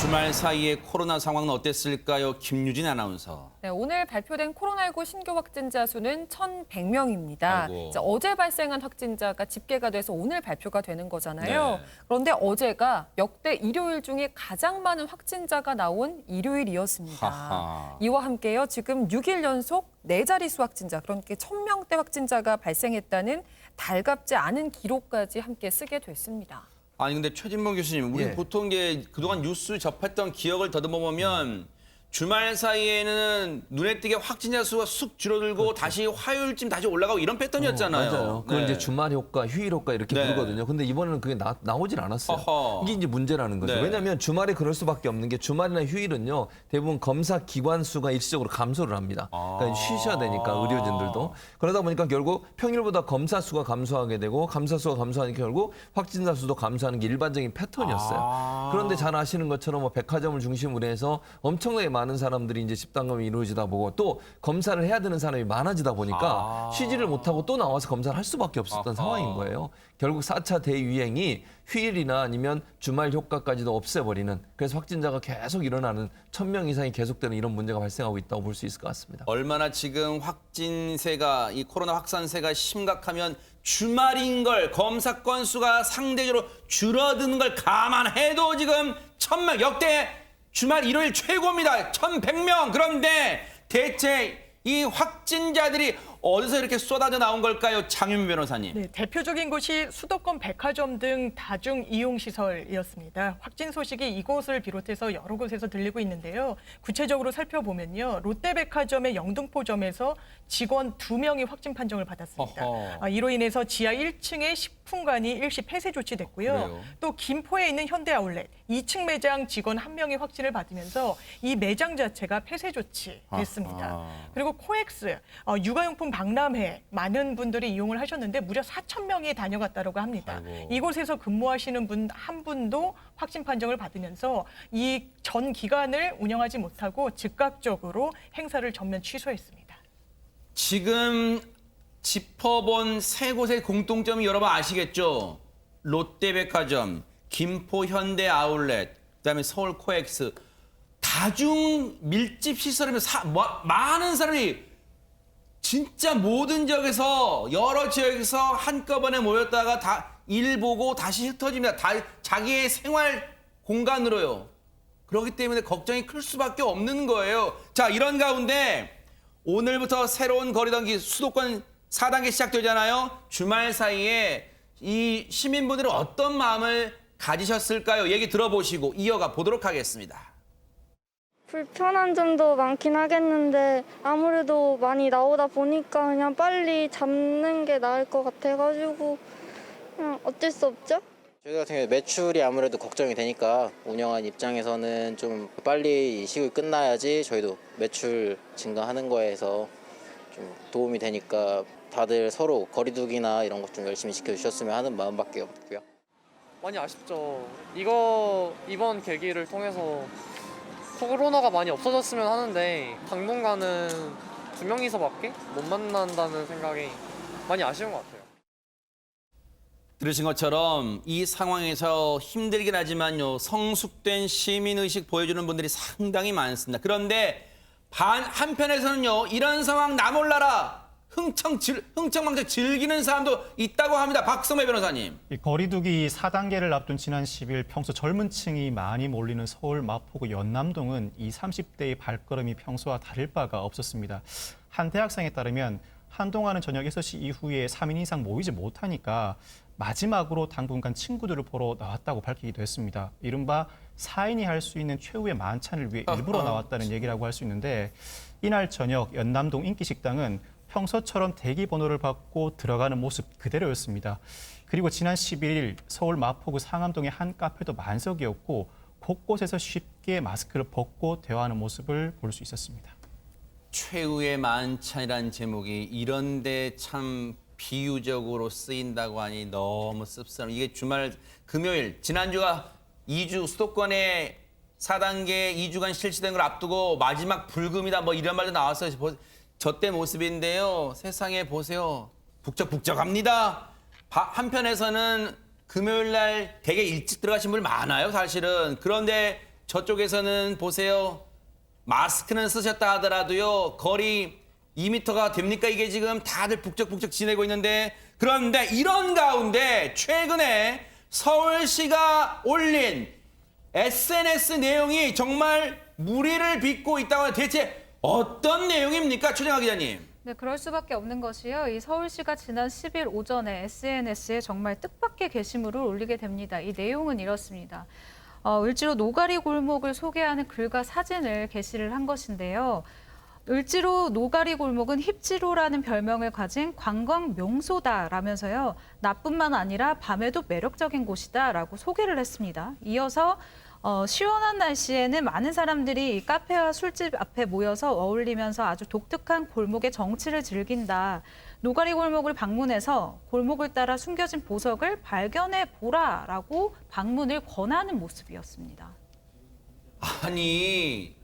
주말 사이에 코로나 상황은 어땠을까요? 김유진 아나운서. 네, 오늘 발표된 코로나19 신규 확진자 수는 1,100명입니다. 어제 발생한 확진자가 집계가 돼서 오늘 발표가 되는 거잖아요. 네. 그런데 어제가 역대 일요일 중에 가장 많은 확진자가 나온 일요일이었습니다. 하하. 이와 함께요, 지금 6일 연속 4자릿수 확진자, 그러니까 1,000명대 확진자가 발생했다는 달갑지 않은 기록까지 함께 쓰게 됐습니다. 아니 근데 최진봉 교수님, 우리 예. 보통 이게 그동안 뉴스 접했던 기억을 더듬어 보면 주말 사이에는 눈에 띄게 확진자 수가 쑥 줄어들고 다시 화요일쯤 다시 올라가고 이런 패턴이었잖아요. 맞아요. 그걸 네. 이제 주말 효과, 휴일 효과 이렇게 네. 부르거든요. 근데 이번에는 그게 나오질 않았어요. 어허. 이게 이제 문제라는 거죠. 네. 왜냐하면 주말에 그럴 수밖에 없는 게 주말이나 휴일은요. 대부분 검사 기관 수가 일시적으로 감소를 합니다. 그러니까 쉬셔야 되니까 의료진들도. 그러다 보니까 결국 평일보다 검사 수가 감소하게 되고 감사 수가 감소하니까 결국 확진자 수도 감소하는 게 일반적인 패턴이었어요. 그런데 잘 아시는 것처럼 뭐 백화점을 중심으로 해서 엄청나게 많은 사람들이 이제 집단감이 이루어지다 보고 또 검사를 해야 되는 사람이 많아지다 보니까 쉬지를 못하고 또 나와서 검사를 할 수밖에 없었던 상황인 거예요. 결국 4차 대유행이 휴일이나 아니면 주말 효과까지도 없애버리는, 그래서 확진자가 계속 일어나는 1,000명 이상이 계속되는 이런 문제가 발생하고 있다고 볼 수 있을 것 같습니다. 얼마나 지금 확진세가, 이 코로나 확산세가 심각하면 주말인 걸, 검사 건수가 상대적으로 줄어드는 걸 감안해도 지금 1,000명, 역대 주말 일요일 최고입니다. 1,100명. 그런데 대체 이 확진자들이 어디서 이렇게 쏟아져 나온 걸까요? 장윤미 변호사님. 네, 대표적인 곳이 수도권 백화점 등 다중 이용 시설이었습니다. 확진 소식이 이곳을 비롯해서 여러 곳에서 들리고 있는데요. 구체적으로 살펴보면요, 롯데백화점의 영등포점에서 직원 2명이 확진 판정을 받았습니다. 이로 인해서 지하 1층의 식품관이 일시 폐쇄 조치됐고요. 그래요? 또 김포에 있는 현대아울렛 2층 매장 직원 1명이 확진을 받으면서 이 매장 자체가 폐쇄 조치됐습니다. 그리고 코엑스 육아용품 박람회 많은 분들이 이용을 하셨는데 무려 4,000명이 다녀갔다고 합니다. 아이고. 이곳에서 근무하시는 분 한 분도 확진 판정을 받으면서 이 전 기간을 운영하지 못하고 즉각적으로 행사를 전면 취소했습니다. 지금 짚어본 세 곳의 공통점이 여러분 아시겠죠? 롯데백화점, 김포 현대 아울렛, 그다음에 서울 코엑스. 다중 밀집 시설이면 많은 사람이 진짜 모든 지역에서, 여러 지역에서 한꺼번에 모였다가 다 일 보고 다시 흩어집니다. 다 자기의 생활 공간으로요. 그렇기 때문에 걱정이 클 수밖에 없는 거예요. 자, 이런 가운데 오늘부터 새로운 거리두기 수도권 4단계 시작되잖아요. 주말 사이에 이 시민분들은 어떤 마음을 가지셨을까요? 얘기 들어보시고 이어가 보도록 하겠습니다. 불편한 점도 많긴 하겠는데 아무래도 많이 나오다 보니까 그냥 빨리 잡는 게 나을 것 같아가지고 그냥 어쩔 수 없죠. 저희 같은 경우에 매출이 아무래도 걱정이 되니까 운영한 입장에서는 좀 빨리 이 시국이 끝나야지 저희도 매출 증가하는 거에서 좀 도움이 되니까 다들 서로 거리두기나 이런 것 좀 열심히 지켜주셨으면 하는 마음밖에 없고요. 많이 아쉽죠. 이번 계기를 통해서 코로나가 많이 없어졌으면 하는데 당분간은 2명이서밖에 못 만난다는 생각이 많이 아쉬운 것 같아요. 들으신 것처럼 이 상황에서 힘들긴 하지만요, 성숙된 시민의식 보여주는 분들이 상당히 많습니다. 그런데 한편에서는요, 이런 상황 나 몰라라, 흥청망청 즐기는 사람도 있다고 합니다. 박성배 변호사님. 이 거리두기 4단계를 앞둔 지난 10일 평소 젊은 층이 많이 몰리는 서울 마포구 연남동은 20, 30대의 발걸음이 평소와 다를 바가 없었습니다. 한 대학생에 따르면 한동안은 저녁 6시 이후에 3인 이상 모이지 못하니까 마지막으로 당분간 친구들을 보러 나왔다고 밝히기도 했습니다. 이른바 4인이 할 수 있는 최후의 만찬을 위해 일부러 나왔다는 얘기라고 할 수 있는데, 이날 저녁 연남동 인기식당은 평소처럼 대기 번호를 받고 들어가는 모습 그대로였습니다. 그리고 지난 11일 서울 마포구 상암동의 한 카페도 만석이었고 곳곳에서 쉽게 마스크를 벗고 대화하는 모습을 볼 수 있었습니다. 최후의 만찬이라는 제목이 이런데 참 비유적으로 쓰인다고 하니 너무 씁쓸함. 이게 주말 금요일, 지난주가 2주 수도권에 4단계 2주간 실시된 걸 앞두고 마지막 불금이다 뭐 이런 말도 나왔어요. 저때 모습인데요. 세상에 보세요. 북적북적합니다. 한편에서는 금요일 날 되게 일찍 들어가신 분이 많아요, 사실은. 그런데 저쪽에서는 보세요. 마스크는 쓰셨다 하더라도요. 거리 2m가 됩니까? 이게 지금 다들 북적북적 지내고 있는데 그런데 이런 가운데 최근에 서울시가 올린 SNS 내용이 정말 무리를 빚고 있다고 하는데 대체 어떤 내용입니까? 최정아 기자님. 네, 그럴 수밖에 없는 것이요. 이 서울시가 지난 10일 오전에 SNS에 정말 뜻밖의 게시물을 올리게 됩니다. 이 내용은 이렇습니다. 을지로 노가리 골목을 소개하는 글과 사진을 게시를 한 것인데요. 을지로 노가리 골목은 힙지로라는 별명을 가진 관광 명소다라면서요. 나뿐만 아니라 밤에도 매력적인 곳이다라고 소개를 했습니다. 이어서 시원한 날씨에는 많은 사람들이 이 카페와 술집 앞에 모여서 어울리면서 아주 독특한 골목의 정취를 즐긴다. 노가리 골목을 방문해서 골목을 따라 숨겨진 보석을 발견해 보라라고 방문을 권하는 모습이었습니다. 아니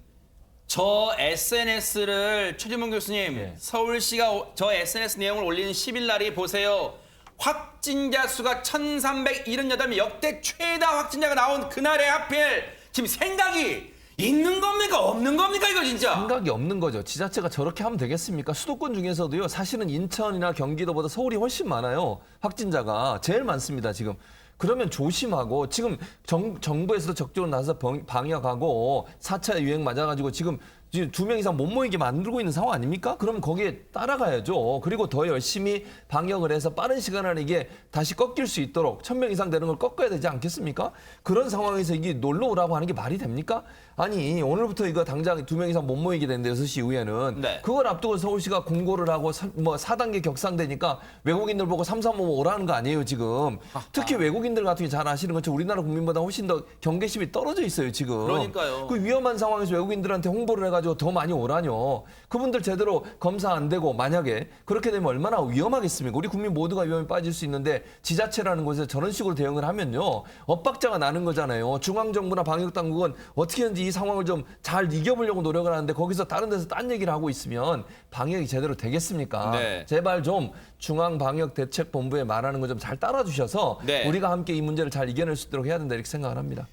저 SNS를 최진문 교수님 네. 서울시가 저 SNS 내용을 올리는 10일 날이 보세요. 확진자 수가 1,378명 역대 최다 확진자가 나온 그날에 하필 지금 생각이 있는 겁니까 없는 겁니까 이거 진짜. 생각이 없는 거죠. 지자체가 저렇게 하면 되겠습니까? 수도권 중에서도요. 사실은 인천이나 경기도보다 서울이 훨씬 많아요. 확진자가 제일 많습니다. 지금. 그러면 조심하고 지금 정부에서도 적극적으로 나서서 방역하고 4차 유행 맞아가지고 지금 2명 이상 못 모이게 만들고 있는 상황 아닙니까? 그럼 거기에 따라가야죠. 그리고 더 열심히 방역을 해서 빠른 시간 안에 이게 다시 꺾일 수 있도록 1,000명 이상 되는 걸 꺾어야 되지 않겠습니까? 그런 상황에서 이게 놀러 오라고 하는 게 말이 됩니까? 아니 오늘부터 이거 당장 2명 이상 못 모이게 되는데 6시 이후에는 네. 그걸 앞두고 서울시가 공고를 하고 4단계 격상되니까 외국인들 보고 3, 3, 5 오라는 거 아니에요 지금. 특히 외국인들 같은 게 잘 아시는 것처럼 우리나라 국민보다 훨씬 더 경계심이 떨어져 있어요 지금. 그러니까요. 그 위험한 상황에서 외국인들한테 홍보를 해가지고 더 많이 오라뇨. 그분들 제대로 검사 안 되고 만약에 그렇게 되면 얼마나 위험하겠습니까? 우리 국민 모두가 위험에 빠질 수 있는데 지자체라는 곳에서 저런 식으로 대응을 하면요. 엇박자가 나는 거잖아요. 중앙정부나 방역당국은 어떻게든지 이 상황을 좀 잘 이겨보려고 노력을 하는데 거기서 다른 데서 딴 얘기를 하고 있으면 방역이 제대로 되겠습니까? 네. 제발 좀 중앙방역대책본부에 말하는 거 좀 잘 따라주셔서 네. 우리가 함께 이 문제를 잘 이겨낼 수 있도록 해야 된다 이렇게 생각을 합니다.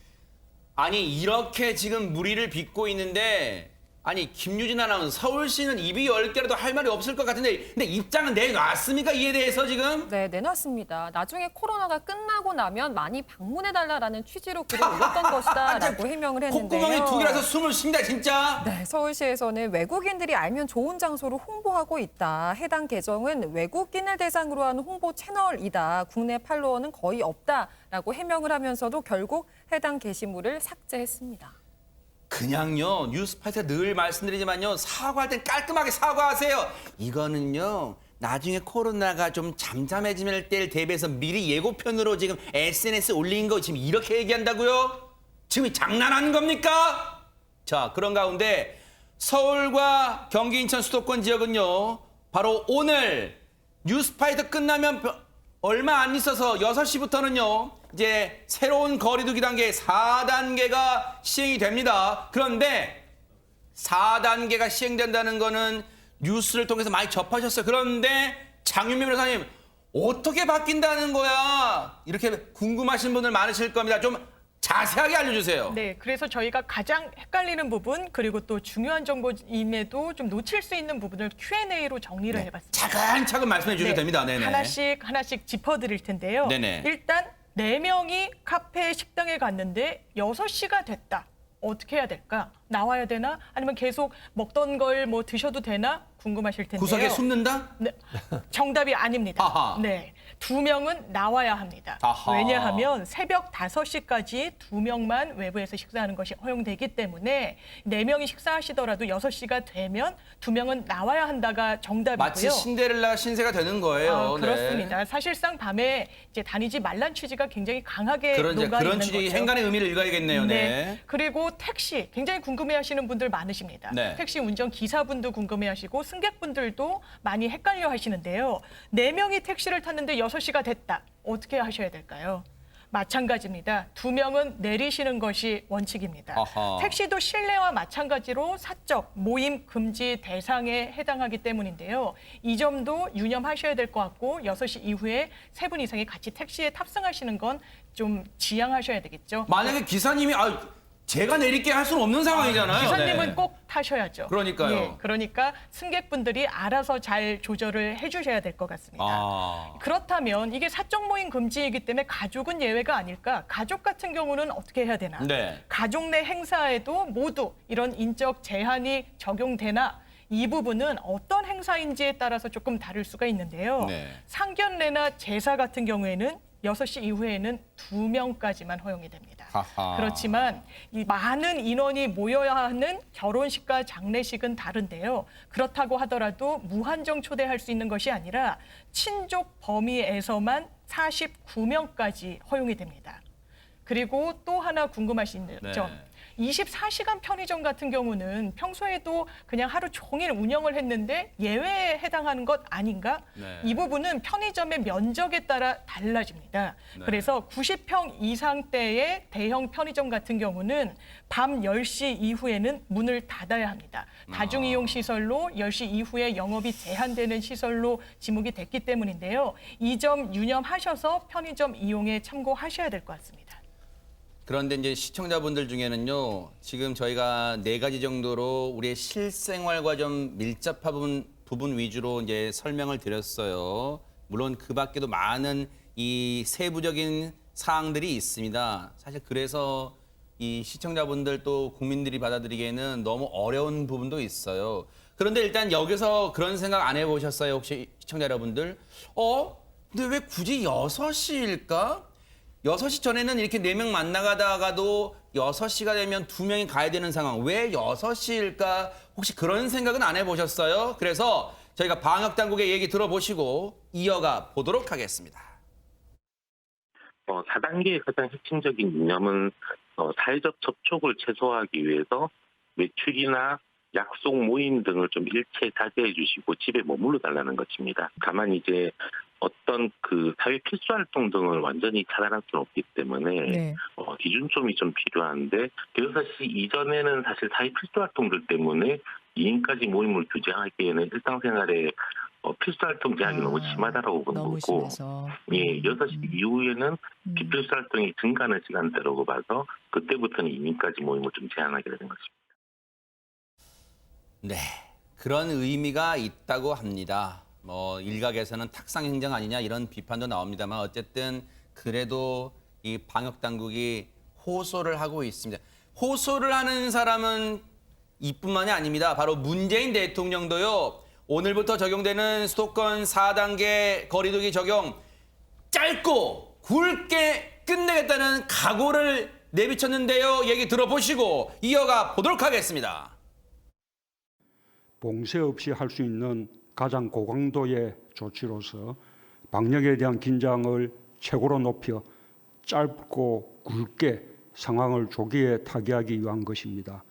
아니 이렇게 지금 무리를 빚고 있는데 아니 김유진 아나운서 서울시는 입이 10개라도 할 말이 없을 것 같은데 근데 입장은 내놨습니까 이에 대해서 지금? 네, 내놨습니다. 나중에 코로나가 끝나고 나면 많이 방문해달라라는 취지로 글을 올렸던 것이다라고 해명을 했는데요. 콧구멍이 2개라서 숨을 쉰다 진짜. 네, 서울시에서는 외국인들이 알면 좋은 장소로 홍보하고 있다. 해당 계정은 외국인을 대상으로 하는 홍보 채널이다. 국내 팔로워는 거의 없다라고 해명을 하면서도 결국 해당 게시물을 삭제했습니다. 그냥요 뉴스파트에 늘 말씀드리지만요 사과할 땐 깔끔하게 사과하세요. 이거는요 나중에 코로나가 좀 잠잠해지면 때를 대비해서 미리 예고편으로 지금 SNS 올린 거 지금 이렇게 얘기한다고요? 지금 장난하는 겁니까? 자 그런 가운데 서울과 경기 인천 수도권 지역은요 바로 오늘 뉴스파이터 끝나면 얼마 안 있어서 6시부터는요 이제 새로운 거리두기 단계 4단계가 시행이 됩니다. 그런데 4단계가 시행된다는 거는 뉴스를 통해서 많이 접하셨어요. 그런데 장윤미 변호사님 어떻게 바뀐다는 거야? 이렇게 궁금하신 분들 많으실 겁니다. 좀 자세하게 알려주세요. 네, 그래서 저희가 가장 헷갈리는 부분 그리고 또 중요한 정보임에도 좀 놓칠 수 있는 부분을 Q&A로 정리를 해봤습니다. 차근차근 말씀해 주셔도 됩니다. 네네. 하나씩 짚어드릴 텐데요. 네네. 일단 4명이 카페 식당에 갔는데 6시가 됐다. 어떻게 해야 될까? 나와야 되나? 아니면 계속 먹던 걸 뭐 드셔도 되나? 궁금하실 텐데요. 구석에 숨는다? 네, 정답이 아닙니다. 아하. 네, 2명은 나와야 합니다. 아하. 왜냐하면 새벽 5시까지 2명만 외부에서 식사하는 것이 허용되기 때문에 4명이 식사하시더라도 6시가 되면 2명은 나와야 한다가 정답이고요. 마치 신데렐라 신세가 되는 거예요. 네. 그렇습니다. 사실상 밤에 이제 다니지 말란 취지가 굉장히 강하게 녹아 그런 있는 취지 거죠. 행간의 의미를 읽어야겠네요. 네. 그리고 택시 굉장히 궁금해하시는 분들 많으십니다. 네. 택시 운전 기사분도 궁금해하시고 승객분들도 많이 헷갈려 하시는데요. 4명이 택시를 탔는데 6시가 됐다. 어떻게 하셔야 될까요? 마찬가지입니다. 2명은 내리시는 것이 원칙입니다. 아하. 택시도 실내와 마찬가지로 사적 모임 금지 대상에 해당하기 때문인데요. 이 점도 유념하셔야 될 것 같고 6시 이후에 3분 이상이 같이 택시에 탑승하시는 건 좀 지양하셔야 되겠죠. 만약에 기사님이 제가 내릴게 할 수는 없는 상황이잖아요. 기사님은 네. 꼭 타셔야죠. 그러니까요. 예, 그러니까 승객분들이 알아서 잘 조절을 해주셔야 될 것 같습니다. 그렇다면 이게 사적 모임 금지이기 때문에 가족은 예외가 아닐까? 가족 같은 경우는 어떻게 해야 되나? 네. 가족 내 행사에도 모두 이런 인적 제한이 적용되나? 이 부분은 어떤 행사인지에 따라서 조금 다를 수가 있는데요. 네. 상견례나 제사 같은 경우에는 6시 이후에는 2명까지만 허용이 됩니다. 하하. 그렇지만 이 많은 인원이 모여야 하는 결혼식과 장례식은 다른데요. 그렇다고 하더라도 무한정 초대할 수 있는 것이 아니라 친족 범위에서만 49명까지 허용이 됩니다. 그리고 또 하나 궁금하신 네. 점. 24시간 편의점 같은 경우는 평소에도 그냥 하루 종일 운영을 했는데 예외에 해당하는 것 아닌가? 네. 이 부분은 편의점의 면적에 따라 달라집니다. 네. 그래서 90평 이상대의 대형 편의점 같은 경우는 밤 10시 이후에는 문을 닫아야 합니다. 다중이용 시설로 10시 이후에 영업이 제한되는 시설로 지목이 됐기 때문인데요. 이 점 유념하셔서 편의점 이용에 참고하셔야 될 것 같습니다. 그런데 이제 시청자분들 중에는요, 지금 저희가 4가지 정도로 우리의 실생활과 좀 밀접한 부분 위주로 이제 설명을 드렸어요. 물론 그 밖에도 많은 이 세부적인 사항들이 있습니다. 사실 그래서 이 시청자분들 또 국민들이 받아들이기에는 너무 어려운 부분도 있어요. 그런데 일단 여기서 그런 생각 안 해보셨어요? 혹시 시청자 여러분들? 근데 왜 굳이 6시일까? 6시 전에는 이렇게 4명 만나가다가도 6시가 되면 2명이 가야 되는 상황. 왜 6시일까? 혹시 그런 생각은 안 해보셨어요? 그래서 저희가 방역당국의 얘기 들어보시고 이어가 보도록 하겠습니다. 4단계의 가장 핵심적인 이념은 사회적 접촉을 최소화하기 위해서 외출이나 약속 모임 등을 좀 일체 자제해 주시고 집에 머물러 달라는 것입니다. 다만 이제 어떤 그 사회 필수 활동 등을 완전히 차단할 수는 없기 때문에 기준점이 좀 필요한데 6시 이전에는 사실 사회 필수 활동들 때문에 2인까지 모임을 규제하기에는 일상생활에 필수 활동 제약이 너무 심하다라고 보는 너무 거고, 심해서. 예, 6시 이후에는 비필수 활동이 증가하는 시간대라고 봐서 그때부터는 2인까지 모임을 좀 제한하게 되는 것입니다. 네, 그런 의미가 있다고 합니다. 일각에서는 탁상 행정 아니냐 이런 비판도 나옵니다만 어쨌든 그래도 이 방역 당국이 호소를 하고 있습니다. 호소를 하는 사람은 이뿐만이 아닙니다. 바로 문재인 대통령도요. 오늘부터 적용되는 수도권 4단계 거리두기 적용 짧고 굵게 끝내겠다는 각오를 내비쳤는데요. 얘기 들어보시고 이어가 보도록 하겠습니다. 봉쇄 없이 할 수 있는 가장 고강도의 조치로서 방역에 대한 긴장을 최고로 높여 짧고 굵게 상황을 조기에 타개하기 위한 것입니다.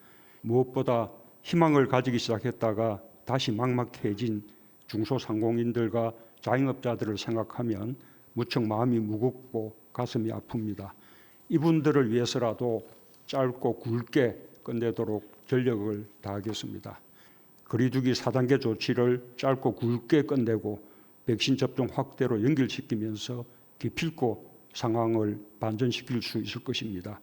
무엇보다 희망을 가지기 시작했다가 다시 막막해진 중소상공인들과 자영업자들을 생각하면 무척 마음이 무겁고 가슴이 아픕니다. 이분들을 위해서라도 짧고 굵게 끝내도록 전력을 다하겠습니다. 거리두기 4단계 조치를 짧고 굵게 끝내고 백신 접종 확대로 연결시키면서 기필코 상황을 반전시킬 수 있을 것입니다.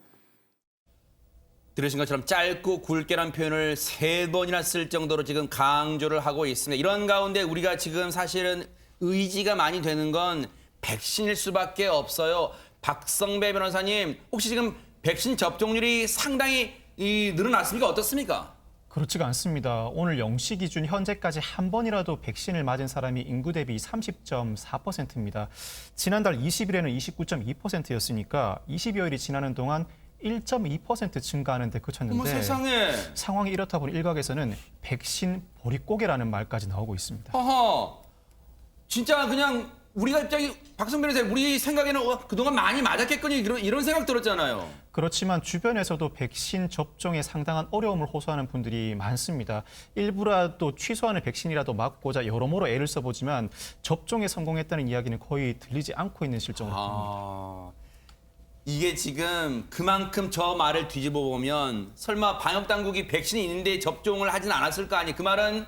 들으신 것처럼 짧고 굵게란 표현을 3번이나 쓸 정도로 지금 강조를 하고 있습니다. 이런 가운데 우리가 지금 사실은 의지가 많이 되는 건 백신일 수밖에 없어요. 박성배 변호사님, 혹시 지금 백신 접종률이 상당히 늘어났습니까? 어떻습니까? 그렇지가 않습니다. 오늘 0시 기준 현재까지 한 번이라도 백신을 맞은 사람이 인구 대비 30.4%입니다. 지난달 20일에는 29.2%였으니까 20여일이 지나는 동안 1.2% 증가하는 데 그쳤는데 어머 세상에. 상황이 이렇다 보니 일각에서는 백신 보릿고개라는 말까지 나오고 있습니다. 허허. 진짜 그냥 우리가 입장이 박성배 변호사님 우리 생각에는 그동안 많이 맞았겠거니 이런 생각 들었잖아요. 그렇지만 주변에서도 백신 접종에 상당한 어려움을 호소하는 분들이 많습니다. 일부라도 취소하는 백신이라도 맞고자 여러모로 애를 써보지만 접종에 성공했다는 이야기는 거의 들리지 않고 있는 실정으로 보입니다. 이게 지금 그만큼 저 말을 뒤집어 보면 설마 방역당국이 백신이 있는데 접종을 하진 않았을 거 아니. 그 말은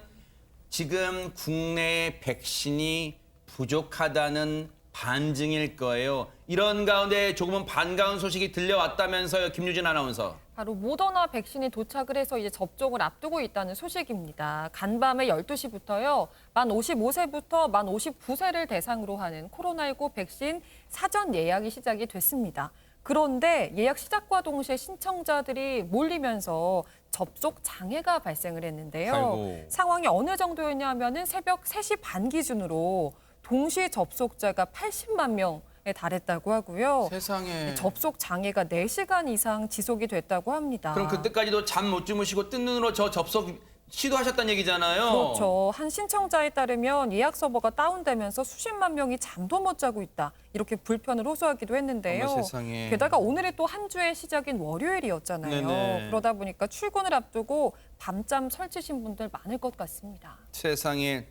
지금 국내에 백신이 부족하다는 반증일 거예요. 이런 가운데 조금은 반가운 소식이 들려왔다면서요, 김유진 아나운서. 바로 모더나 백신이 도착을 해서 이제 접종을 앞두고 있다는 소식입니다. 간밤에 12시부터요. 만 55세부터 만 59세를 대상으로 하는 코로나19 백신 사전 예약이 시작이 됐습니다. 그런데 예약 시작과 동시에 신청자들이 몰리면서 접속 장애가 발생을 했는데요. 아이고. 상황이 어느 정도였냐면은 새벽 3시 반 기준으로 동시 접속자가 80만 명에 달했다고 하고요. 세상에. 접속 장애가 4시간 이상 지속이 됐다고 합니다. 그럼 그때까지도 잠 못 주무시고 뜬 눈으로 저 접속 시도하셨다는 얘기잖아요. 그렇죠. 한 신청자에 따르면 예약 서버가 다운되면서 수십만 명이 잠도 못 자고 있다. 이렇게 불편을 호소하기도 했는데요. 어머, 세상에. 게다가 오늘이 또 한 주의 시작인 월요일이었잖아요. 네네. 그러다 보니까 출근을 앞두고 밤잠 설치신 분들 많을 것 같습니다. 세상에.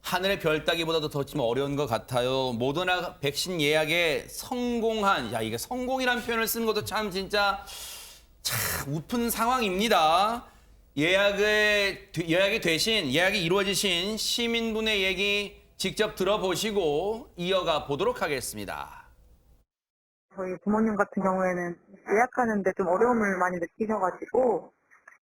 하늘의 별 따기보다도 더 좀 어려운 것 같아요. 모더나 백신 예약에 성공한, 야, 이게 성공이라는 표현을 쓰는 것도 참 진짜 참 우픈 상황입니다. 예약이 이루어지신 시민분의 얘기 직접 들어보시고 이어가 보도록 하겠습니다. 저희 부모님 같은 경우에는 예약하는데 좀 어려움을 많이 느끼셔가지고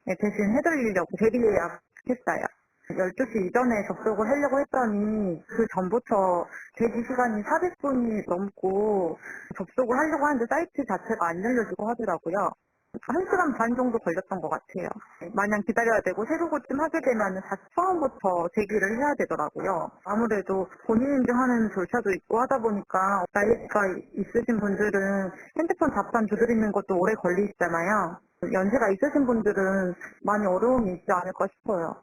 대신 해드리려고 대리 예약했어요. 12시 이전에 접속을 하려고 했더니 그 전부터 대기 시간이 400분이 넘고 접속을 하려고 하는데 사이트 자체가 안 열려지고 하더라고요. 1시간 반 정도 걸렸던 것 같아요. 마냥 기다려야 되고 새로고쯤 하게 되면 다시 처음부터 대기를 해야 되더라고요. 아무래도 본인 인증하는 절차도 있고 하다 보니까 나이가 있으신 분들은 핸드폰 답판 두드리는 것도 오래 걸리시잖아요. 연세가 있으신 분들은 많이 어려움이 있지 않을까 싶어요.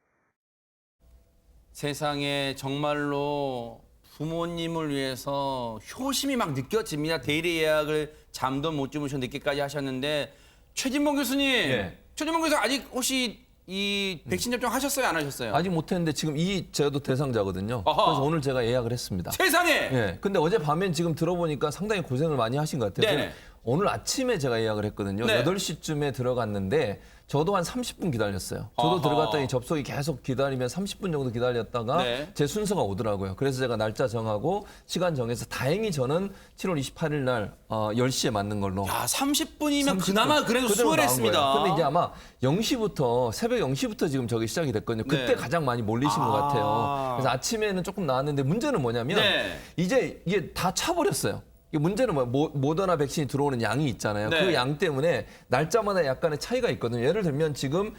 세상에 정말로 부모님을 위해서 효심이 막 느껴집니다. 대리 예약을 잠도 못 주무셔 늦게까지 하셨는데 최진봉 교수님, 예. 최진봉 교수 아직 혹시 이 백신 접종 하셨어요, 안 하셨어요? 아직 못했는데 지금 저도 대상자거든요. 어허. 그래서 오늘 제가 예약을 했습니다. 세상에! 예. 근데 어제 밤엔 지금 들어보니까 상당히 고생을 많이 하신 것 같아요. 네네. 오늘 아침에 제가 예약을 했거든요. 네. 8시쯤에 들어갔는데 저도 한 30분 기다렸어요. 저도 어허. 들어갔더니 접속이 계속 기다리면 30분 정도 기다렸다가 네. 제 순서가 오더라고요. 그래서 제가 날짜 정하고 시간 정해서 다행히 저는 7월 28일 날 10시에 맞는 걸로. 야, 30분이면 30분. 그나마 그래도 그대로 나온 수월했습니다. 거예요. 근데 이제 아마 0시부터 새벽 0시부터 지금 저기 시작이 됐거든요. 그때 네. 가장 많이 몰리신 것 같아요. 그래서 아침에는 조금 나왔는데 문제는 뭐냐면 네. 이제 이게 다 차버렸어요. 이게 문제는 모더나 백신이 들어오는 양이 있잖아요. 네. 그 양 때문에 날짜마다 약간의 차이가 있거든요. 예를 들면 지금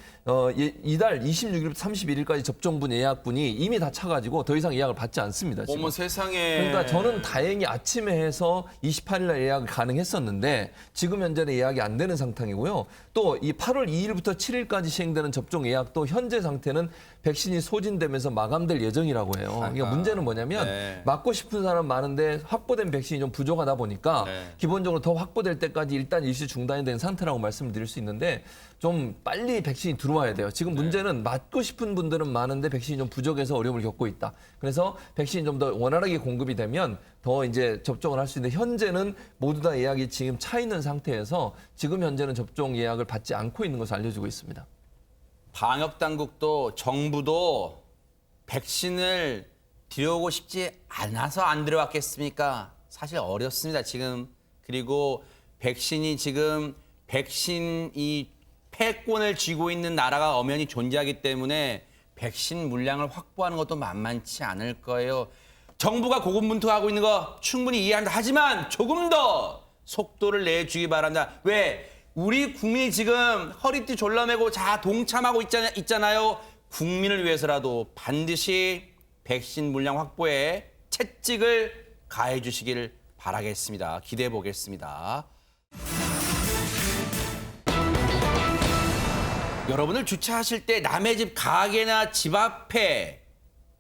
이달 26일부터 31일까지 접종분 예약분이 이미 다 차가지고 더 이상 예약을 받지 않습니다. 지금. 어머 세상에. 그러니까 저는 다행히 아침에 해서 28일 날 예약이 가능했었는데 지금 현재는 예약이 안 되는 상황이고요. 또 이 8월 2일부터 7일까지 시행되는 접종 예약도 현재 상태는 백신이 소진되면서 마감될 예정이라고 해요. 그러니까 문제는 뭐냐면 네. 맞고 싶은 사람 많은데 확보된 백신이 좀 부족하다 보니까 네. 기본적으로 더 확보될 때까지 일단 일시 중단이 된 상태라고 말씀을 드릴 수 있는데 좀 빨리 백신이 들어와야 돼요. 지금 문제는 맞고 싶은 분들은 많은데 백신이 좀 부족해서 어려움을 겪고 있다. 그래서 백신이 좀 더 원활하게 공급이 되면 더 이제 접종을 할 수 있는데 현재는 모두 다 예약이 지금 차 있는 상태에서 지금 현재는 접종 예약을 받지 않고 있는 것으로 알려지고 있습니다. 방역 당국도 정부도 백신을 들여오고 싶지 않아서 안 들여왔겠습니까? 사실 어렵습니다, 지금. 그리고 백신이 지금 백신 이 패권을 쥐고 있는 나라가 엄연히 존재하기 때문에 백신 물량을 확보하는 것도 만만치 않을 거예요. 정부가 고군분투하고 있는 거 충분히 이해한다. 하지만 조금 더 속도를 내주기 바랍니다. 왜? 우리 국민이 지금 허리띠 졸라매고 자 동참하고 있잖아요. 국민을 위해서라도 반드시 백신 물량 확보에 채찍을 가해 주시길 바라겠습니다. 기대해 보겠습니다. 여러분들 주차하실 때 남의 집 가게나 집 앞에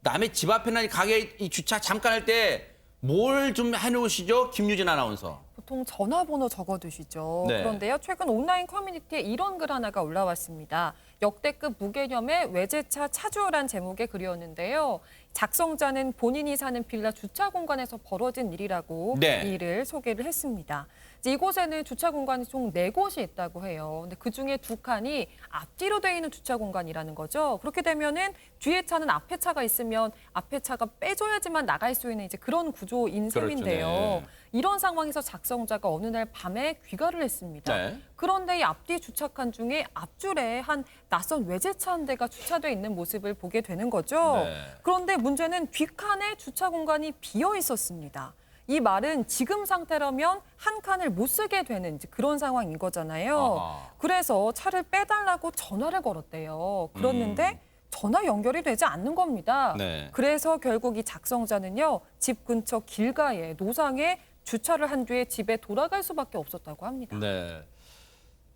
남의 집 앞이나 가게 이 주차 잠깐 할 때 뭘 좀 해놓으시죠? 김유진 아나운서. 보통 전화번호 적어두시죠. 네. 그런데요, 최근 온라인 커뮤니티에 이런 글 하나가 올라왔습니다. 역대급 무개념의 외제차 차주란 제목의 글이었는데요. 작성자는 본인이 사는 빌라 주차 공간에서 벌어진 일이라고 네. 이 일을 소개를 했습니다. 이제 이곳에는 주차 공간이 총 4곳이 있다고 해요. 근데 그중에 2칸이 앞뒤로 돼 있는 주차 공간이라는 거죠. 그렇게 되면은 뒤에 차는 앞에 차가 있으면 앞에 차가 빼줘야지만 나갈 수 있는 이제 그런 구조인 셈인데요. 네. 이런 상황에서 작성자가 어느 날 밤에 귀가를 했습니다. 네. 그런데 이 앞뒤 주차칸 중에 앞줄에 한 낯선 외제차 한 대가 주차돼 있는 모습을 보게 되는 거죠. 네. 그런데 문제는 뒷칸에 주차 공간이 비어 있었습니다. 이 말은 지금 상태라면 한 칸을 못 쓰게 되는 이제 그런 상황인 거잖아요. 아하. 그래서 차를 빼달라고 전화를 걸었대요. 그랬는데 전화 연결이 되지 않는 겁니다. 네. 그래서 결국 이 작성자는요, 집 근처 길가에 노상에 주차를 한 뒤에 집에 돌아갈 수밖에 없었다고 합니다. 네.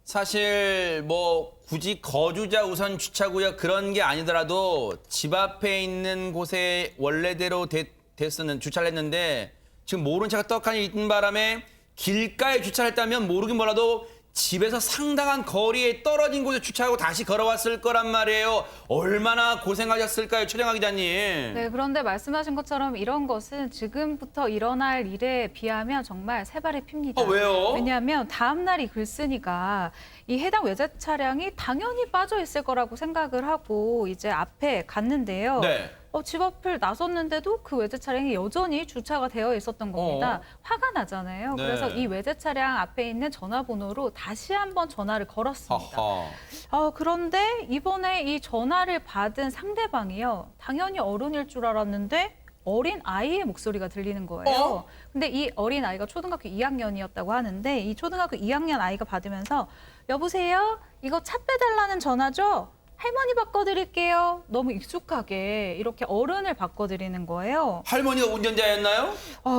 사실 뭐 굳이 거주자 우선 주차구역 그런 게 아니더라도 집 앞에 있는 곳에 원래대로 됐으는 주차를 했는데 지금 모른 차가 떡하니 있는 바람에 길가에 주차를 했다면 모르긴 몰라도 집에서 상당한 거리에 떨어진 곳에 주차하고 다시 걸어왔을 거란 말이에요. 얼마나 고생하셨을까요, 최정아 기자님. 네, 그런데 말씀하신 것처럼 이런 것은 지금부터 일어날 일에 비하면 정말 세 발의 핍니다. 왜요? 왜냐하면 다음 날이 글쓰니까 이 해당 외제 차량이 당연히 빠져 있을 거라고 생각을 하고 이제 앞에 갔는데요. 네. 집 앞을 나섰는데도 그 외제 차량이 여전히 주차가 되어 있었던 겁니다. 화가 나잖아요. 네. 그래서 이 외제 차량 앞에 있는 전화번호로 다시 한번 전화를 걸었습니다. 하하. 그런데 이번에 이 전화를 받은 상대방이요. 당연히 어른일 줄 알았는데 어린 아이의 목소리가 들리는 거예요. 근데 이 어린 아이가 초등학교 2학년이었다고 하는데 이 초등학교 2학년 아이가 받으면서 여보세요? 이거 차 빼달라는 전화죠? 할머니 바꿔드릴게요. 너무 익숙하게 이렇게 어른을 바꿔드리는 거예요. 할머니가 운전자였나요?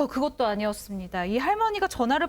그것도 아니었습니다. 이 할머니가 전화를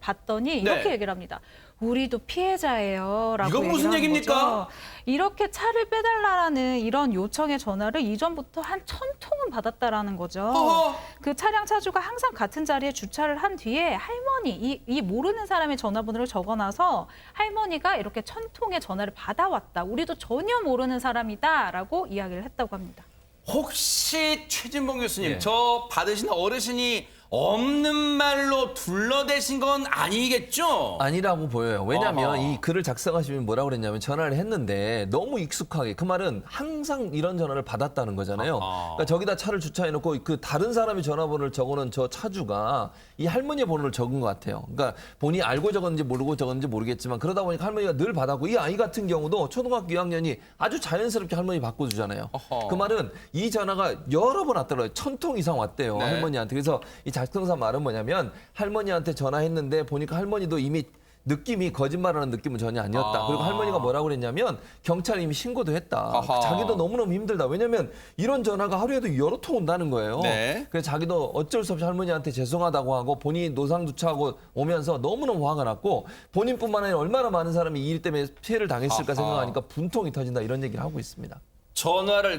받더니 이렇게 네. 얘기를 합니다. 우리도 피해자예요. 라고 이건 무슨 얘기를 하는 얘기입니까? 거죠. 이렇게 차를 빼달라는 이런 요청의 전화를 이전부터 한 1000통은 받았다라는 거죠. 허허. 그 차량 차주가 항상 같은 자리에 주차를 한 뒤에 할머니, 이 모르는 사람의 전화번호를 적어놔서 할머니가 이렇게 1000통의 전화를 받아왔다. 우리도 전혀 모르는 사람이다라고 이야기를 했다고 합니다. 혹시 최진봉 교수님, 예. 저 받으신 어르신이 없는 말로 둘러대신 건 아니겠죠? 아니라고 보여요. 왜냐하면 어허. 이 글을 작성하시면 뭐라고 그랬냐면 전화를 했는데 너무 익숙하게 그 말은 항상 이런 전화를 받았다는 거잖아요. 아하. 그러니까 저기다 차를 주차해놓고 그 다른 사람의 전화번호를 적어놓은 저 차주가 이 할머니의 번호를 적은 것 같아요. 그러니까 본인이 알고 적었는지 모르고 적었는지 모르겠지만 그러다 보니까 할머니가 늘 받았고 이 아이 같은 경우도 초등학교 2학년이 아주 자연스럽게 할머니 바꿔주잖아요. 어허. 그 말은 이 전화가 여러 번 왔더라고요. 1000통 이상 왔대요. 네. 할머니한테. 그래서 이 작성사 말은 뭐냐면 할머니한테 전화했는데 보니까 할머니도 이미 느낌이 거짓말하는 느낌은 전혀 아니었다. 그리고 할머니가 뭐라고 그랬냐면 경찰에 이미 신고도 했다. 아하. 자기도 너무너무 힘들다. 왜냐면 이런 전화가 하루에도 여러 통 온다는 거예요. 네. 그래서 자기도 어쩔 수 없이 할머니한테 죄송하다고 하고 본인이 노상 주차하고 오면서 너무너무 화가 났고 본인뿐만 아니라 얼마나 많은 사람이 이 일 때문에 피해를 당했을까 아하. 생각하니까 분통이 터진다 이런 얘기를 하고 있습니다.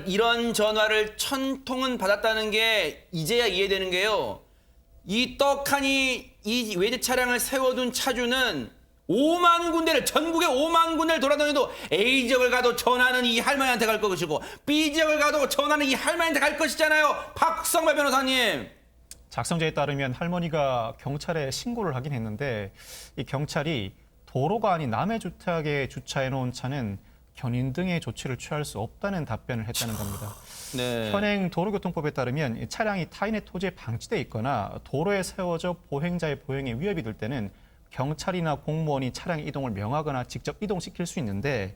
이런 전화를 1000통은 받았다는 게 이제야 이해되는 게요. 이 떡하니 이 외제 차량을 세워둔 차주는 5만 군데를 전국에 5만 군데를 돌아다녀도 A 지역을 가도 전화는 이 할머니한테 갈 것이고 B 지역을 가도 전화는 이 할머니한테 갈 것이잖아요. 박성발 변호사님. 작성자에 따르면 할머니가 경찰에 신고를 하긴 했는데 이 경찰이 도로가 아닌 남의 주택에 주차해 놓은 차는 견인 등의 조치를 취할 수 없다는 답변을 했다는 겁니다. 네. 현행 도로교통법에 따르면 이 차량이 타인의 토지에 방치돼 있거나 도로에 세워져 보행자의 보행에 위협이 될 때는 경찰이나 공무원이 차량 이동을 명하거나 직접 이동시킬 수 있는데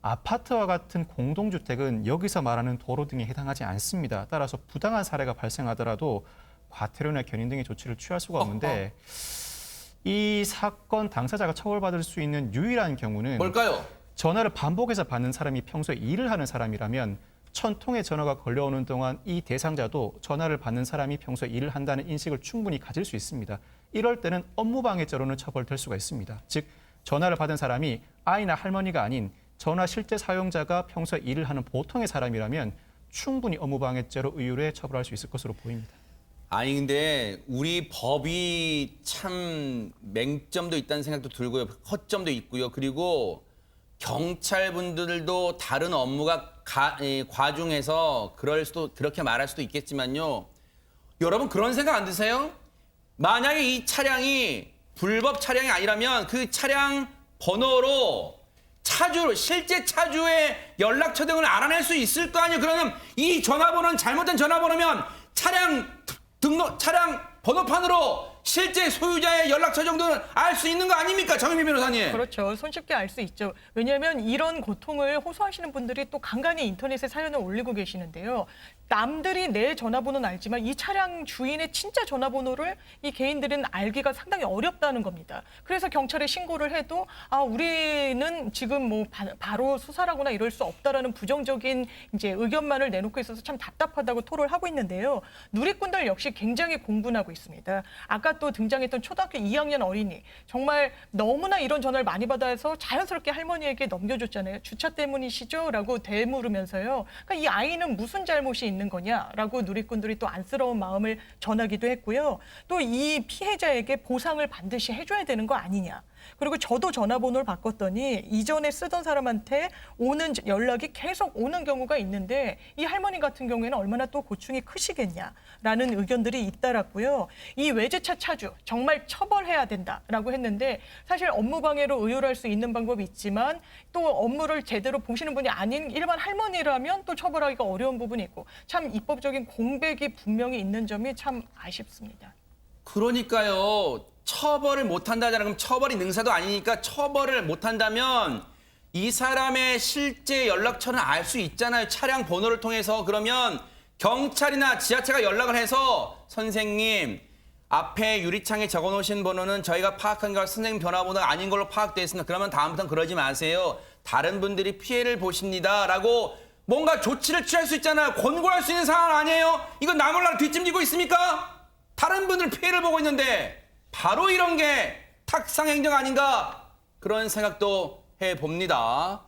아파트와 같은 공동주택은 여기서 말하는 도로 등에 해당하지 않습니다. 따라서 부당한 사례가 발생하더라도 과태료나 견인 등의 조치를 취할 수가 없는데 이 사건 당사자가 처벌받을 수 있는 유일한 경우는 뭘까요? 전화를 반복해서 받는 사람이 평소에 일을 하는 사람이라면 1000통의 전화가 걸려오는 동안 이 대상자도 전화를 받는 사람이 평소에 일을 한다는 인식을 충분히 가질 수 있습니다. 이럴 때는 업무방해죄로는 처벌될 수가 있습니다. 즉 전화를 받은 사람이 아이나 할머니가 아닌 전화 실제 사용자가 평소에 일을 하는 보통의 사람이라면 충분히 업무방해죄로 의율해 처벌할 수 있을 것으로 보입니다. 아니 근데 우리 법이 참 맹점도 있다는 생각도 들고요. 허점도 있고요. 그리고 경찰분들도 다른 업무가 과중해서 그렇게 말할 수도 있겠지만요. 여러분 그런 생각 안 드세요? 만약에 이 차량이 불법 차량이 아니라면 그 차량 번호로 실제 차주의 연락처 등을 알아낼 수 있을 거 아니에요. 그러면 이 전화번호는 잘못된 전화번호면 차량 번호판으로 실제 소유자의 연락처 정도는 알 수 있는 거 아닙니까? 정유미 변호사님. 그렇죠. 손쉽게 알 수 있죠. 왜냐하면 이런 고통을 호소하시는 분들이 또 간간히 인터넷에 사연을 올리고 계시는데요. 남들이 내 전화번호는 알지만 이 차량 주인의 진짜 전화번호를 이 개인들은 알기가 상당히 어렵다는 겁니다. 그래서 경찰에 신고를 해도 우리는 지금 뭐 바로 수사를 하거나 이럴 수 없다라는 부정적인 이제 의견만을 내놓고 있어서 참 답답하다고 토로를 하고 있는데요. 누리꾼들 역시 굉장히 공분하고 있습니다. 아까 또 등장했던 초등학교 2학년 어린이 정말 너무나 이런 전화를 많이 받아서 자연스럽게 할머니에게 넘겨줬잖아요. 주차 때문이시죠? 라고 되물으면서요. 그러니까 이 아이는 무슨 잘못이 있는 거냐라고 누리꾼들이 또 안쓰러운 마음을 전하기도 했고요. 또 이 피해자에게 보상을 반드시 해줘야 되는 거 아니냐. 그리고 저도 전화번호를 바꿨더니 이전에 쓰던 사람한테 오는 연락이 계속 오는 경우가 있는데 이 할머니 같은 경우에는 얼마나 또 고충이 크시겠냐라는 의견들이 잇따랐고요. 이 외제차 차주 정말 처벌해야 된다라고 했는데 사실 업무방해로 의율할 수 있는 방법이 있지만 또 업무를 제대로 보시는 분이 아닌 일반 할머니라면 또 처벌하기가 어려운 부분이 있고 참 입법적인 공백이 분명히 있는 점이 참 아쉽습니다. 그러니까요. 처벌을 못한다잖아요. 그럼 처벌이 능사도 아니니까 처벌을 못한다면 이 사람의 실제 연락처는 알 수 있잖아요. 차량 번호를 통해서. 그러면 경찰이나 지자체가 연락을 해서 선생님 앞에 유리창에 적어놓으신 번호는 저희가 파악한 걸 선생님 전화번호가 아닌 걸로 파악되어 있습니다. 그러면 다음부터는 그러지 마세요. 다른 분들이 피해를 보십니다. 라고 뭔가 조치를 취할 수 있잖아요. 권고할 수 있는 상황 아니에요? 이거 나 몰라 뒷짐지고 있습니까? 다른 분들 피해를 보고 있는데 바로 이런 게 탁상 행정 아닌가 그런 생각도 해봅니다.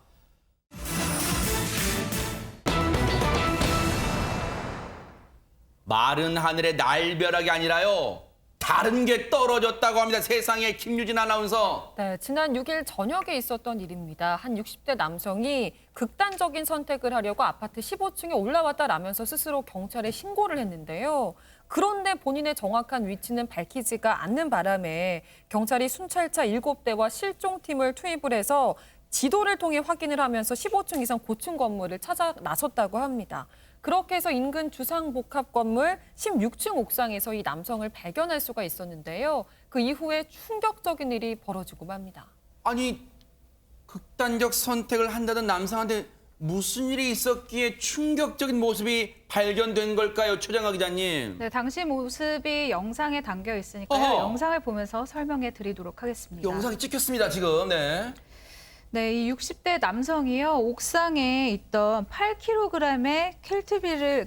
마른 하늘에 날벼락이 아니라요. 다른 게 떨어졌다고 합니다. 세상에 김유진 아나운서. 네, 지난 6일 저녁에 있었던 일입니다. 한 60대 남성이 극단적인 선택을 하려고 아파트 15층에 올라왔다라면서 스스로 경찰에 신고를 했는데요. 그런데 본인의 정확한 위치는 밝히지가 않는 바람에 경찰이 순찰차 7대와 실종팀을 투입을 해서 지도를 통해 확인을 하면서 15층 이상 고층 건물을 찾아 나섰다고 합니다. 그렇게 해서 인근 주상복합 건물 16층 옥상에서 이 남성을 발견할 수가 있었는데요. 그 이후에 충격적인 일이 벌어지고 맙니다. 아니 극단적 선택을 한다던 남성한테 무슨 일이 있었기에 충격적인 모습이 발견된 걸까요? 최정아 기자님. 네, 당시 모습이 영상에 담겨 있으니까요. 영상을 보면서 설명해 드리도록 하겠습니다. 영상이 찍혔습니다, 지금. 네. 네, 이 60대 남성이요. 옥상에 있던 8kg의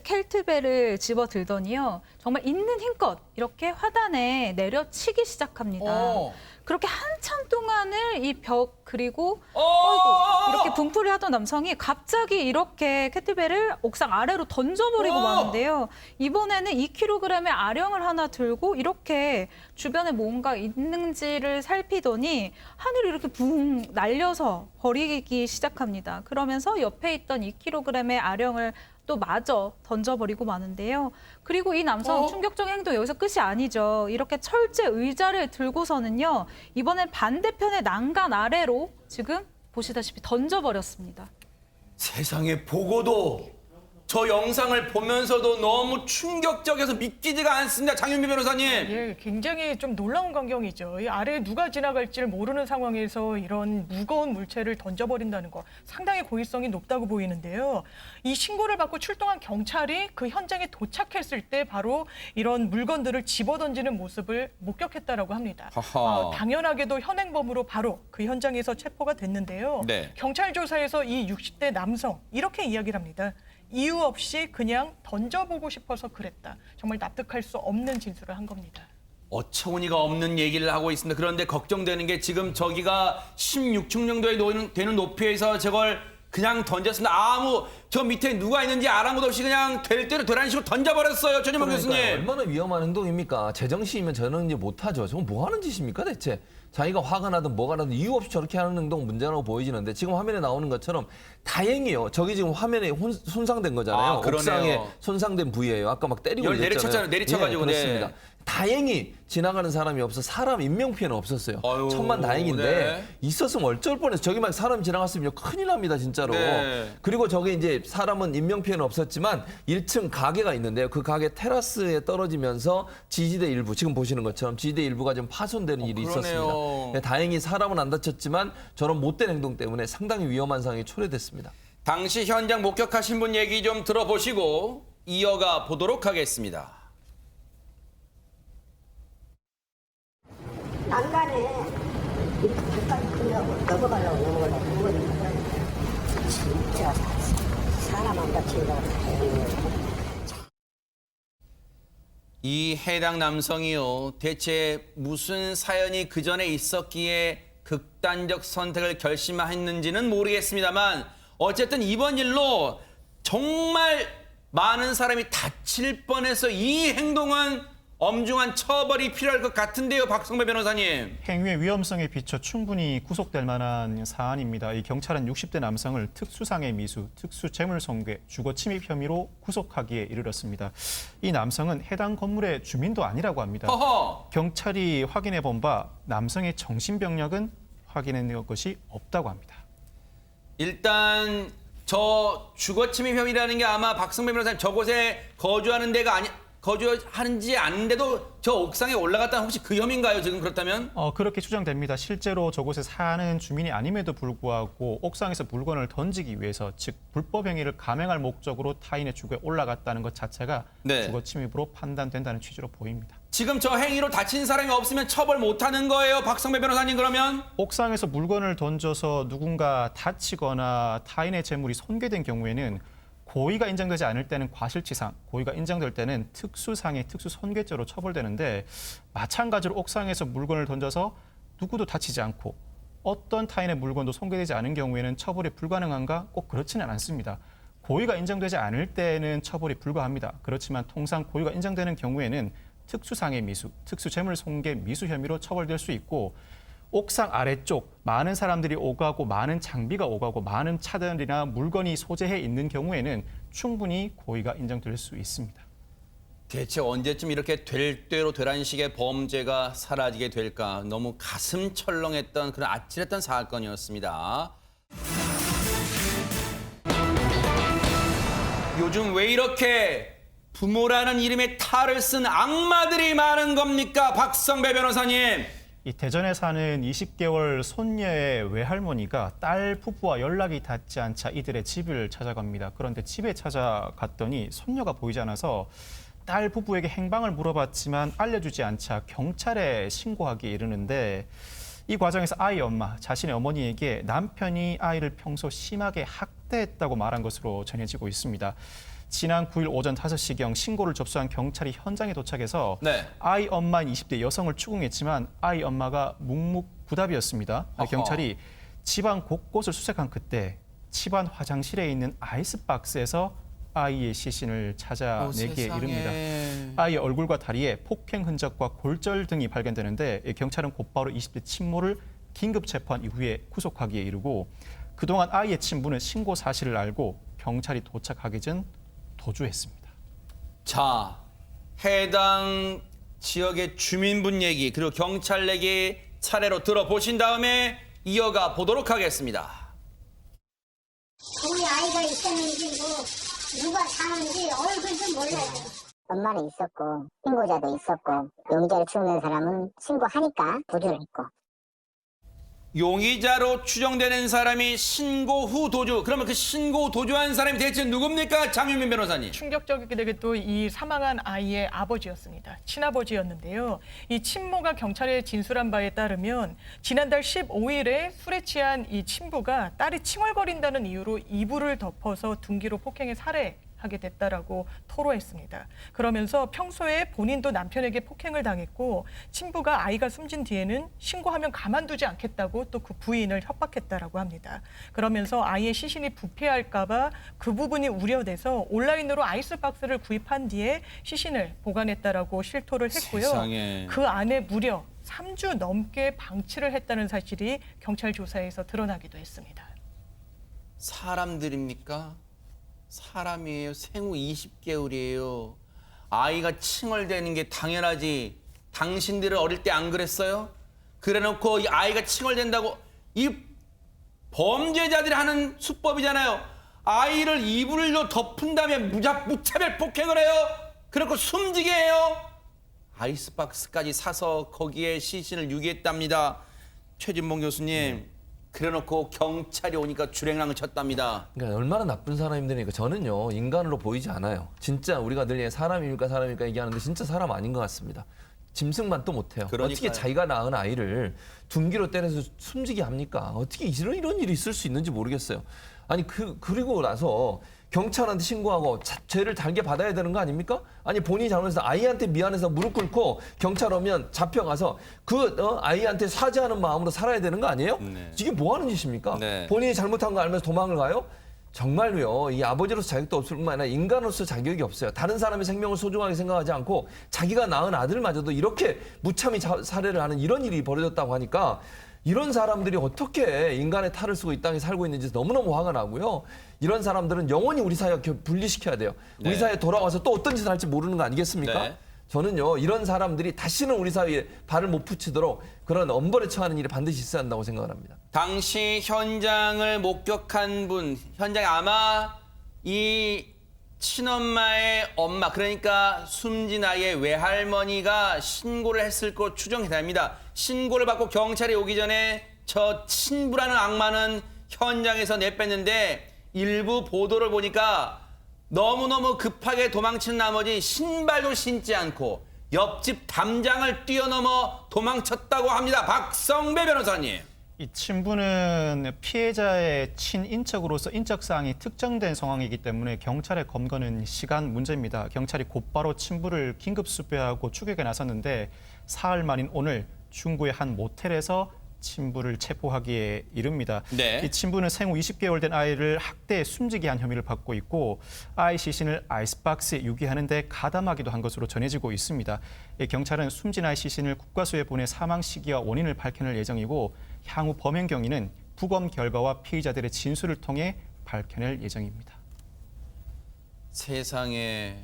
켈트벨을 집어들더니요. 정말 있는 힘껏 이렇게 화단에 내려치기 시작합니다. 그렇게 한참 동안을 이 벽 그리고 이렇게 분풀이 하던 남성이 갑자기 이렇게 kettlebell을 옥상 아래로 던져버리고 마는데요. 이번에는 2kg의 아령을 하나 들고 이렇게 주변에 뭔가 있는지를 살피더니 하늘을 이렇게 붕 날려서 버리기 시작합니다. 그러면서 옆에 있던 2kg의 아령을 또 마저 던져버리고 마는데요. 그리고 이 남성 충격적인 행동 여기서 끝이 아니죠. 이렇게 철제 의자를 들고서는요. 이번엔 반대편의 난간 아래로 지금 보시다시피 던져버렸습니다. 세상에 보고도 저 영상을 보면서도 너무 충격적이어서 믿기지가 않습니다. 장윤미 변호사님. 예, 굉장히 좀 놀라운 광경이죠. 이 아래에 누가 지나갈지를 모르는 상황에서 이런 무거운 물체를 던져버린다는 거 상당히 고의성이 높다고 보이는데요. 이 신고를 받고 출동한 경찰이 그 현장에 도착했을 때 바로 이런 물건들을 집어던지는 모습을 목격했다라고 합니다. 당연하게도 현행범으로 바로 그 현장에서 체포가 됐는데요. 네. 경찰 조사에서 이 60대 남성 이렇게 이야기를 합니다. 이유 없이 그냥 던져보고 싶어서 그랬다. 정말 납득할 수 없는 진술을 한 겁니다. 어처구니가 없는 얘기를 하고 있습니다. 그런데 걱정되는 게 지금 저기가 16층 정도에 되는 높이에서 저걸 그냥 던졌습니다. 저 밑에 누가 있는지 아랑곳 없이 그냥 될 대로 되라는 식으로 던져버렸어요. 전현무 교수님. 얼마나 위험한 행동입니까? 제정신이면 저는 이제 못하죠. 저건 뭐 하는 짓입니까 대체? 자기가 화가 나든 뭐가 나든 이유 없이 저렇게 하는 행동 문제라고 보이지는데 지금 화면에 나오는 것처럼 다행이에요. 저기 지금 화면에 손상된 거잖아요. 옥상에 손상된 부위예요. 아까 막 때리고 내려쳤잖아요. 내리쳐가지고. 그렇습니다. 다행히 지나가는 사람이 없어 사람 인명 피해는 없었어요. 아유, 천만 다행인데 네. 있었으면 어쩔 뻔해서 저기 막 사람 지나갔으면 큰일 납니다 진짜로. 네. 그리고 저게 이제 사람은 인명 피해는 없었지만 1층 가게가 있는데요. 그 가게 테라스에 떨어지면서 지지대 일부 지금 보시는 것처럼 지지대 일부가 좀 파손되는 일이 그러네요. 있었습니다. 네, 다행히 사람은 안 다쳤지만 저런 못된 행동 때문에 상당히 위험한 상황이 초래됐습니다. 당시 현장 목격하신 분 얘기 좀 들어보시고 이어가 보도록 하겠습니다. 난간에 이렇게 발까지 끌려고 넘어가려고 진짜 사람 안 다치려고 이 해당 남성이요. 대체 무슨 사연이 그 전에 있었기에 극단적 선택을 결심했는지는 모르겠습니다만 어쨌든 이번 일로 정말 많은 사람이 다칠 뻔해서 이 행동은 엄중한 처벌이 필요할 것 같은데요, 박성배 변호사님. 행위의 위험성에 비춰 충분히 구속될 만한 사안입니다. 이 경찰은 60대 남성을 특수상해 미수, 특수재물손괴, 주거침입 혐의로 구속하기에 이르렀습니다. 이 남성은 해당 건물의 주민도 아니라고 합니다. 허허. 경찰이 확인해 본 바 남성의 정신병력은 확인한 것이 없다고 합니다. 일단 저 주거침입 혐의라는 게 아마 박성배 변호사님 저곳에 거주하는지 아는데도 저 옥상에 올라갔다는 혹시 그 혐의인가요? 지금 그렇다면? 그렇게 추정됩니다. 실제로 저곳에 사는 주민이 아님에도 불구하고 옥상에서 물건을 던지기 위해서 즉 불법 행위를 감행할 목적으로 타인의 주거에 올라갔다는 것 자체가 네. 주거 침입으로 판단된다는 취지로 보입니다. 지금 저 행위로 다친 사람이 없으면 처벌 못하는 거예요, 박성배 변호사님 그러면? 옥상에서 물건을 던져서 누군가 다치거나 타인의 재물이 손괴된 경우에는 고의가 인정되지 않을 때는 과실치상, 고의가 인정될 때는 특수상해, 특수손괴죄로 처벌되는데 마찬가지로 옥상에서 물건을 던져서 누구도 다치지 않고 어떤 타인의 물건도 손괴되지 않은 경우에는 처벌이 불가능한가? 꼭 그렇지는 않습니다. 고의가 인정되지 않을 때는 처벌이 불가합니다. 그렇지만 통상 고의가 인정되는 경우에는 특수상해 미수, 특수재물손괴 미수 혐의로 처벌될 수 있고 옥상 아래쪽 많은 사람들이 오가고 많은 장비가 오가고 많은 차들이나 물건이 소재해 있는 경우에는 충분히 고의가 인정될 수 있습니다. 대체 언제쯤 이렇게 될 대로 되라는 식의 범죄가 사라지게 될까? 너무 가슴 철렁했던 그런 아찔했던 사건이었습니다. 요즘 왜 이렇게 부모라는 이름의 탈을 쓴 악마들이 많은 겁니까? 박성배 변호사님. 이 대전에 사는 20개월 손녀의 외할머니가 딸 부부와 연락이 닿지 않자 이들의 집을 찾아갑니다. 그런데 집에 찾아갔더니 손녀가 보이지 않아서 딸 부부에게 행방을 물어봤지만 알려주지 않자 경찰에 신고하기에 이르는데 이 과정에서 아이 엄마, 자신의 어머니에게 남편이 아이를 평소 심하게 학대했다고 말한 것으로 전해지고 있습니다. 지난 9일 오전 5시경 신고를 접수한 경찰이 현장에 도착해서 네. 아이 엄마인 20대 여성을 추궁했지만 아이 엄마가 묵묵부답이었습니다. 경찰이 집안 곳곳을 수색한 그때 집안 화장실에 있는 아이스박스에서 아이의 시신을 찾아내기에 이릅니다. 아이의 얼굴과 다리에 폭행 흔적과 골절 등이 발견되는데 경찰은 곧바로 20대 친모를 긴급 체포한 이후에 구속하기에 이르고 그동안 아이의 친부는 신고 사실을 알고 경찰이 도착하기 전 도주했습니다. 자, 해당 지역의 주민분 얘기 그리고 경찰 얘기 차례로 들어보신 다음에 이어가 보도록 하겠습니다. 우리 아이가 있었는지 뭐 누가 사는지 얼굴도 몰라요. 엄마는 있었고 신고자도 있었고 용의자로 추정되는 사람은 신고하니까 도주를 했고. 용의자로 추정되는 사람이 신고 후 도주. 그러면 그 신고 후 도주한 사람이 대체 누굽니까? 장윤민 변호사님. 충격적이게 또 이 사망한 아이의 아버지였습니다. 친아버지였는데요. 이 친모가 경찰에 진술한 바에 따르면 지난달 15일에 술에 취한 이 친부가 딸이 칭얼거린다는 이유로 이불을 덮어서 둔기로 폭행해 살해하게 됐다라고 토로했습니다. 그러면서 평소에 본인도 남편에게 폭행을 당했고 친부가 아이가 숨진 뒤에는 신고하면 가만두지 않겠다고 또 그 부인을 협박했다라고 합니다. 그러면서 아이의 시신이 부패할까 봐 그 부분이 우려돼서 온라인으로 아이스박스를 구입한 뒤에 시신을 보관했다라고 실토를 했고요. 세상에. 그 안에 무려 3주 넘게 방치를 했다는 사실이 경찰 조사에서 드러나기도 했습니다. 사람들입니까? 사람이에요. 생후 20개월이에요. 아이가 칭얼대는 게 당연하지. 당신들은 어릴 때 안 그랬어요? 그래놓고 이 아이가 칭얼댄다고 이 범죄자들이 하는 수법이잖아요. 아이를 이불로 덮은 다음에 무차별 폭행을 해요. 그리고 숨지게 해요. 아이스박스까지 사서 거기에 시신을 유기했답니다. 최진봉 교수님. 그래놓고 경찰이 오니까 주랭랑을 쳤답니다. 그러니까 얼마나 나쁜 사람들이니까 저는요 인간으로 보이지 않아요. 진짜 우리가 늘 사람입니까 얘기하는데 진짜 사람 아닌 것 같습니다. 짐승만 또 못해요. 그러니까요. 어떻게 자기가 낳은 아이를 둔기로 때려서 숨지게 합니까? 어떻게 이런 일이 있을 수 있는지 모르겠어요. 아니 그리고 나서 경찰한테 신고하고 죄를 달게 받아야 되는 거 아닙니까? 아니 본인이 잘못해서 아이한테 미안해서 무릎 꿇고 경찰 오면 잡혀가서 아이한테 사죄하는 마음으로 살아야 되는 거 아니에요? 네. 이게 뭐 하는 짓입니까? 네. 본인이 잘못한 거 알면서 도망을 가요? 정말로요. 이 아버지로서 자격도 없을 뿐만 아니라 인간으로서 자격이 없어요. 다른 사람의 생명을 소중하게 생각하지 않고 자기가 낳은 아들마저도 이렇게 무참히 살해를 하는 이런 일이 벌어졌다고 하니까 이런 사람들이 어떻게 인간의 탈을 쓰고 이 땅에 살고 있는지 너무너무 화가 나고요. 이런 사람들은 영원히 우리 사회와 분리시켜야 돼요. 네. 우리 사회에 돌아와서 또 어떤 짓을 할지 모르는 거 아니겠습니까? 네. 저는요. 이런 사람들이 다시는 우리 사회에 발을 못 붙이도록 그런 엄벌에 처하는 일이 반드시 있어야 한다고 생각을 합니다. 당시 현장을 목격한 분, 현장에 아마 이 친엄마의 엄마, 그러니까 숨진 아이의 외할머니가 신고를 했을 것 추정이 됩니다. 신고를 받고 경찰이 오기 전에 저 친부라는 악마는 현장에서 내뺐는데 일부 보도를 보니까 너무너무 급하게 도망친 나머지 신발도 신지 않고 옆집 담장을 뛰어넘어 도망쳤다고 합니다. 박성배 변호사님. 이 친부는 피해자의 친인척으로서 인적사항이 특정된 상황이기 때문에 경찰의 검거는 시간 문제입니다. 경찰이 곧바로 친부를 긴급 수배하고 추격에 나섰는데 사흘 만인 오늘 중구의 한 모텔에서 친부를 체포하기에 이릅니다. 네. 이 친부는 생후 20개월 된 아이를 학대해 숨지게 한 혐의를 받고 있고 아이 시신을 아이스박스에 유기하는 데 가담하기도 한 것으로 전해지고 있습니다. 경찰은 숨진 아이 시신을 국과수에 보내 사망 시기와 원인을 밝혀낼 예정이고 향후 범행 경위는 부검 결과와 피의자들의 진술을 통해 밝혀낼 예정입니다. 세상에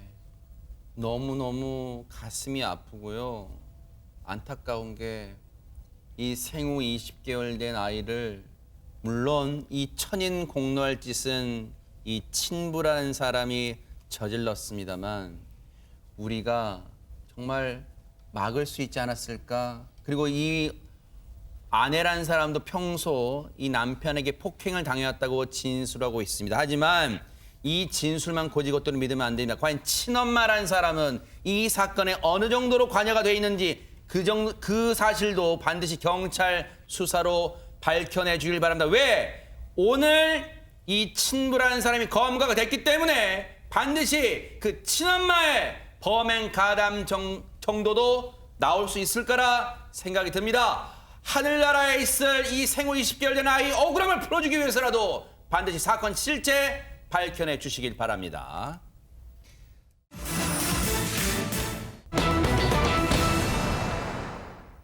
너무너무 가슴이 아프고요. 안타까운 게 이 생후 20개월 된 아이를 물론 이 천인 공노할 짓은 이 친부라는 사람이 저질렀습니다만 우리가 정말 막을 수 있지 않았을까? 그리고 이 아내란 사람도 평소 이 남편에게 폭행을 당해왔다고 진술하고 있습니다. 하지만 이 진술만 고지고대로 믿으면 안 됩니다. 과연 친엄마란 사람은 이 사건에 어느 정도로 관여가 돼 있는지 그 사실도 반드시 경찰 수사로 밝혀내 주길 바랍니다. 왜? 오늘 이 친부라는 사람이 검거가 됐기 때문에 반드시 그 친엄마의 범행 가담 정도도 나올 수 있을 거라 생각이 듭니다. 하늘나라에 있을 이 생후 20개월 된 아이 억울함을 풀어주기 위해서라도 반드시 사건 실체 밝혀내 주시길 바랍니다.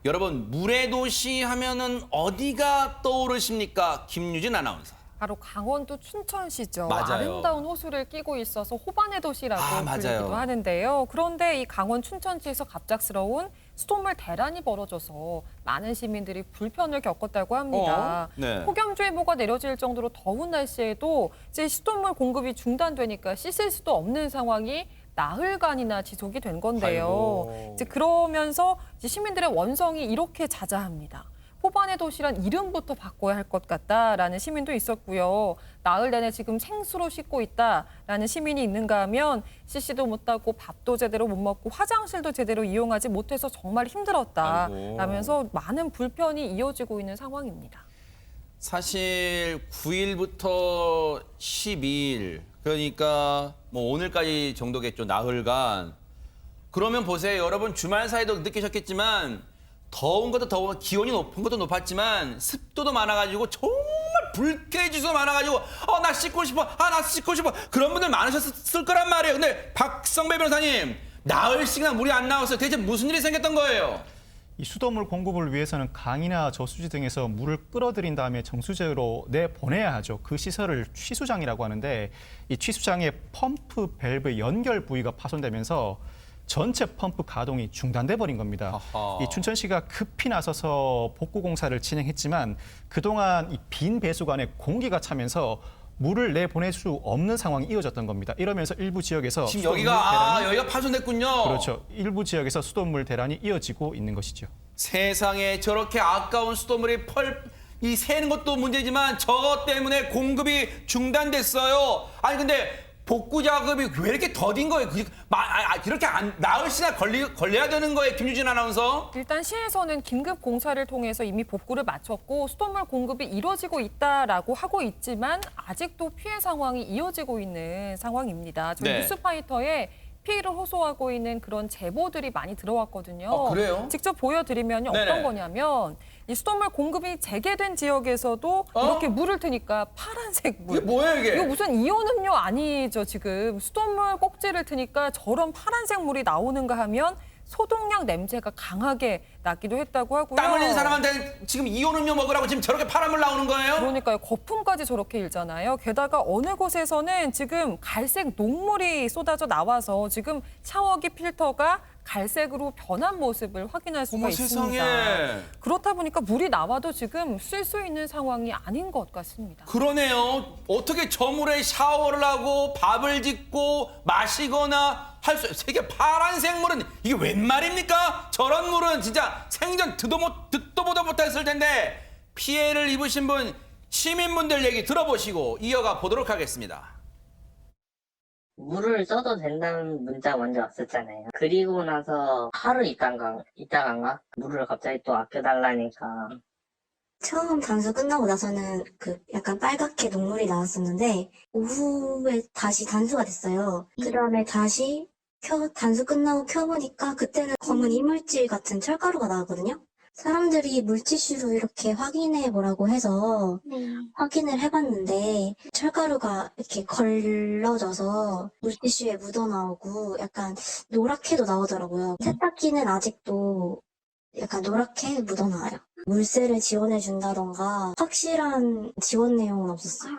여러분, 물의 도시 하면은 어디가 떠오르십니까? 김유진 아나운서. 바로 강원도 춘천시죠. 맞아요. 아름다운 호수를 끼고 있어서 호반의 도시라고 맞아요. 불리기도 하는데요. 그런데 이 강원 춘천시에서 갑작스러운 수돗물 대란이 벌어져서 많은 시민들이 불편을 겪었다고 합니다. 네. 폭염주의보가 내려질 정도로 더운 날씨에도 이제 수돗물 공급이 중단되니까 씻을 수도 없는 상황이 나흘간이나 지속이 된 건데요. 아이고. 이제 그러면서 이제 시민들의 원성이 이렇게 자자합니다. 호반의 도시란 이름부터 바꿔야 할 것 같다라는 시민도 있었고요. 나흘 내내 지금 생수로 씻고 있다라는 시민이 있는가 하면 씻지도 못하고 밥도 제대로 못 먹고 화장실도 제대로 이용하지 못해서 정말 힘들었다라면서 많은 불편이 이어지고 있는 상황입니다. 사실 9일부터 12일, 그러니까 뭐 오늘까지 정도겠죠, 나흘간. 그러면 보세요, 여러분 주말 사이도 느끼셨겠지만 더운 것도 더워, 기온이 높은 것도 높았지만 습도도 많아가지고 정말 불쾌지수도 많아가지고 나 씻고 싶어, 나 씻고 싶어, 그런 분들 많으셨을 거란 말이에요. 근데 박성배 변호사님, 나흘씩이나 물이 안 나왔어요. 대체 무슨 일이 생겼던 거예요? 이 수돗물 공급을 위해서는 강이나 저수지 등에서 물을 끌어들인 다음에 정수제로 내보내야 하죠. 그 시설을 취수장이라고 하는데 이 취수장의 펌프 밸브 연결 부위가 파손되면서 전체 펌프 가동이 중단돼 버린 겁니다. 아하. 이 춘천시가 급히 나서서 복구 공사를 진행했지만 그동안 이 빈 배수관에 공기가 차면서 물을 내보낼 수 없는 상황이 이어졌던 겁니다. 이러면서 일부 지역에서 지금 수돗물 여기가 파손됐군요. 그렇죠. 일부 지역에서 수돗물 대란이 이어지고 있는 것이죠. 세상에 저렇게 아까운 수돗물이 이 새는 것도 문제지만 저것 때문에 공급이 중단됐어요. 아니 근데 복구 작업이 왜 이렇게 더딘 거예요? 그렇게 나흘 시나 걸려야 되는 거예요, 김유진 아나운서? 일단 시에서는 긴급 공사를 통해서 이미 복구를 마쳤고 수돗물 공급이 이뤄지고 있다라고 하고 있지만 아직도 피해 상황이 이어지고 있는 상황입니다. 저희 네. 뉴스파이터에 피해를 호소하고 있는 그런 제보들이 많이 들어왔거든요. 아, 그래요? 직접 보여드리면 네네. 어떤 거냐면 이 수돗물 공급이 재개된 지역에서도 이렇게 물을 트니까 파란색 물. 이게 뭐예요, 이게? 이거 무슨 이온음료 아니죠, 지금. 수돗물 꼭지를 트니까 저런 파란색 물이 나오는가 하면 소독약 냄새가 강하게 나기도 했다고 하고요. 땀 흘리는 사람한테 지금 이온음료 먹으라고 지금 저렇게 파란 물 나오는 거예요? 그러니까요. 거품까지 저렇게 일잖아요. 게다가 어느 곳에서는 지금 갈색 녹물이 쏟아져 나와서 지금 샤워기 필터가 갈색으로 변한 모습을 확인할 수가 어머, 있습니다. 세상에. 그렇다 보니까 물이 나와도 지금 쓸 수 있는 상황이 아닌 것 같습니다. 그러네요. 어떻게 저 물에 샤워를 하고 밥을 짓고 마시거나 할 수, 세계 파란색 물은 이게 웬 말입니까? 저런 물은 진짜 생전 듣도 보도 못했을 텐데 피해를 입으신 분, 시민분들 얘기 들어보시고 이어가 보도록 하겠습니다. 물을 써도 된다는 문자 먼저 왔었잖아요. 그리고 나서 하루 있다간가 물을 갑자기 또 아껴달라니까. 처음 단수 끝나고 나서는 약간 빨갛게 녹물이 나왔었는데 오후에 다시 단수가 됐어요. 그 다음에 다시 단수 끝나고 켜보니까 그때는 검은 이물질 같은 철가루가 나왔거든요. 사람들이 물티슈로 이렇게 확인해 보라고 해서 확인을 해봤는데 철가루가 이렇게 걸러져서 물티슈에 묻어나오고 약간 노랗게도 나오더라고요. 세탁기는 아직도 약간 노랗게 묻어나와요. 물세를 지원해 준다던가 확실한 지원 내용은 없었어요.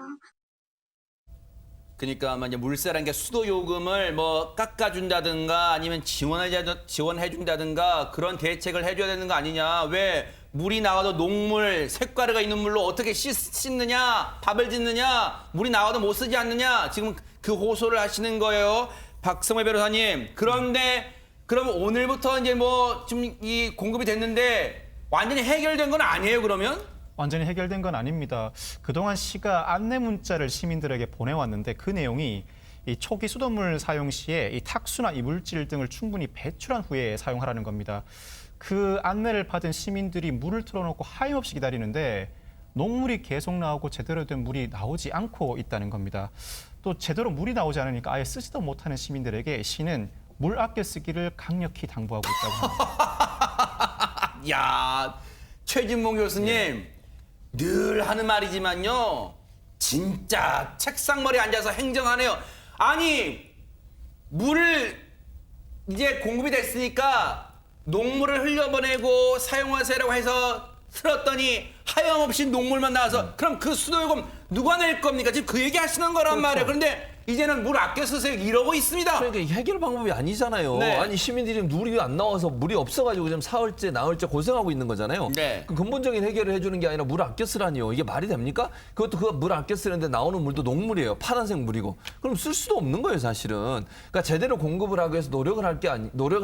그러니까 이제 물세라는 게 수도 요금을 뭐 깎아준다든가 아니면 지원해준다든가 그런 대책을 해줘야 되는 거 아니냐. 왜 물이 나와도 녹물, 색가루가 있는 물로 어떻게 씻느냐, 밥을 짓느냐, 물이 나와도 못 쓰지 않느냐. 지금 그 호소를 하시는 거예요. 박성회 변호사님. 그런데 그럼 오늘부터 이제 뭐 좀 이 공급이 됐는데 완전히 해결된 건 아니에요, 그러면? 완전히 해결된 건 아닙니다. 그동안 시가 안내 문자를 시민들에게 보내왔는데 그 내용이 이 초기 수돗물 사용 시에 이 탁수나 이물질 등을 충분히 배출한 후에 사용하라는 겁니다. 그 안내를 받은 시민들이 물을 틀어놓고 하염없이 기다리는데 녹물이 계속 나오고 제대로 된 물이 나오지 않고 있다는 겁니다. 또 제대로 물이 나오지 않으니까 아예 쓰지도 못하는 시민들에게 시는 물 아껴 쓰기를 강력히 당부하고 있다고 합니다. 야, 최진봉 교수님 늘 하는 말이지만요. 진짜 책상머리에 앉아서 행정하네요. 아니, 물을 이제 공급이 됐으니까 녹물을 흘려보내고 사용하세요라고 해서 틀었더니 하염없이 녹물만 나와서 그럼 그 수도요금 누가 낼 겁니까? 지금 그 얘기 하시는 거란 말이에요. 그런데 이제는 물 아껴 쓰세요 이러고 있습니다. 그러니까 해결 방법이 아니잖아요. 네. 아니 시민들이 물이 안 나와서 물이 없어가지고 지금 사흘째 나흘째 고생하고 있는 거잖아요. 네. 그 근본적인 해결을 해주는 게 아니라 물 아껴 쓰라니요. 이게 말이 됩니까? 그것도 그 물 아껴 쓰는데 나오는 물도 녹물이에요. 파란색 물이고. 그럼 쓸 수도 없는 거예요, 사실은. 그러니까 제대로 공급을 하기 위해서 노력을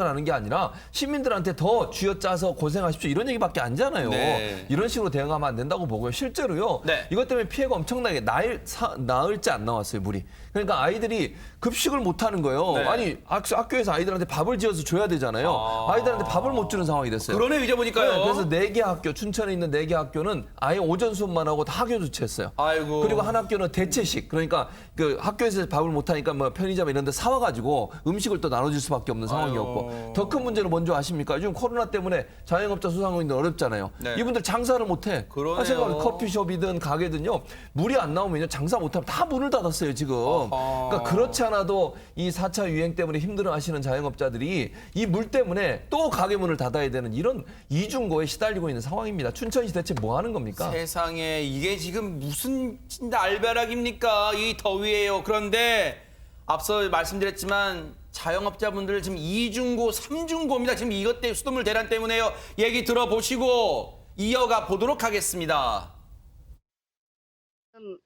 하는 게 아니라 시민들한테 더 쥐어짜서 고생하십시오 이런 얘기밖에 안 잖아요. 네. 이런 식으로 대응하면 안 된다고 보고요. 실제로요. 네. 이것 때문에 피해가 엄청나게 나흘째 안 나왔어요, 물이. 그러니까 아이들이 급식을 못 하는 거예요. 네. 아니 학교에서 아이들한테 밥을 지어서 줘야 되잖아요. 아이들한테 밥을 못 주는 상황이 됐어요. 그러네 이제 보니까요. 네, 그래서 4개 학교, 춘천에 있는 4개 학교는 아예 오전 수업만 하고 다 학교 조치했어요. 아이고. 그리고 한 학교는 대체식. 그러니까 그 학교에서 밥을 못 하니까 뭐 편의점 이런 데 사와 가지고 음식을 또 나눠줄 수밖에 없는 상황이었고. 더 큰 문제는 뭔지 아십니까? 요즘 코로나 때문에 자영업자 소상공인들 어렵잖아요. 네. 이분들 장사를 못 해. 그러네요. 생각해 커피숍이든 가게든요. 물이 안 나오면요. 장사 못 하면 다 문을 닫았어요, 지금. 그러니까 그렇지 않아도 이 4차 유행 때문에 힘들어하시는 자영업자들이 이 물 때문에 또 가게 문을 닫아야 되는 이런 이중고에 시달리고 있는 상황입니다. 춘천시 대체 뭐 하는 겁니까? 세상에 이게 지금 무슨 진짜 알벼락입니까? 이 더위예요. 그런데 앞서 말씀드렸지만 자영업자분들 지금 2중고, 3중고입니다. 지금 이것 때문에 수돗물 대란 때문에요. 얘기 들어보시고 이어가 보도록 하겠습니다.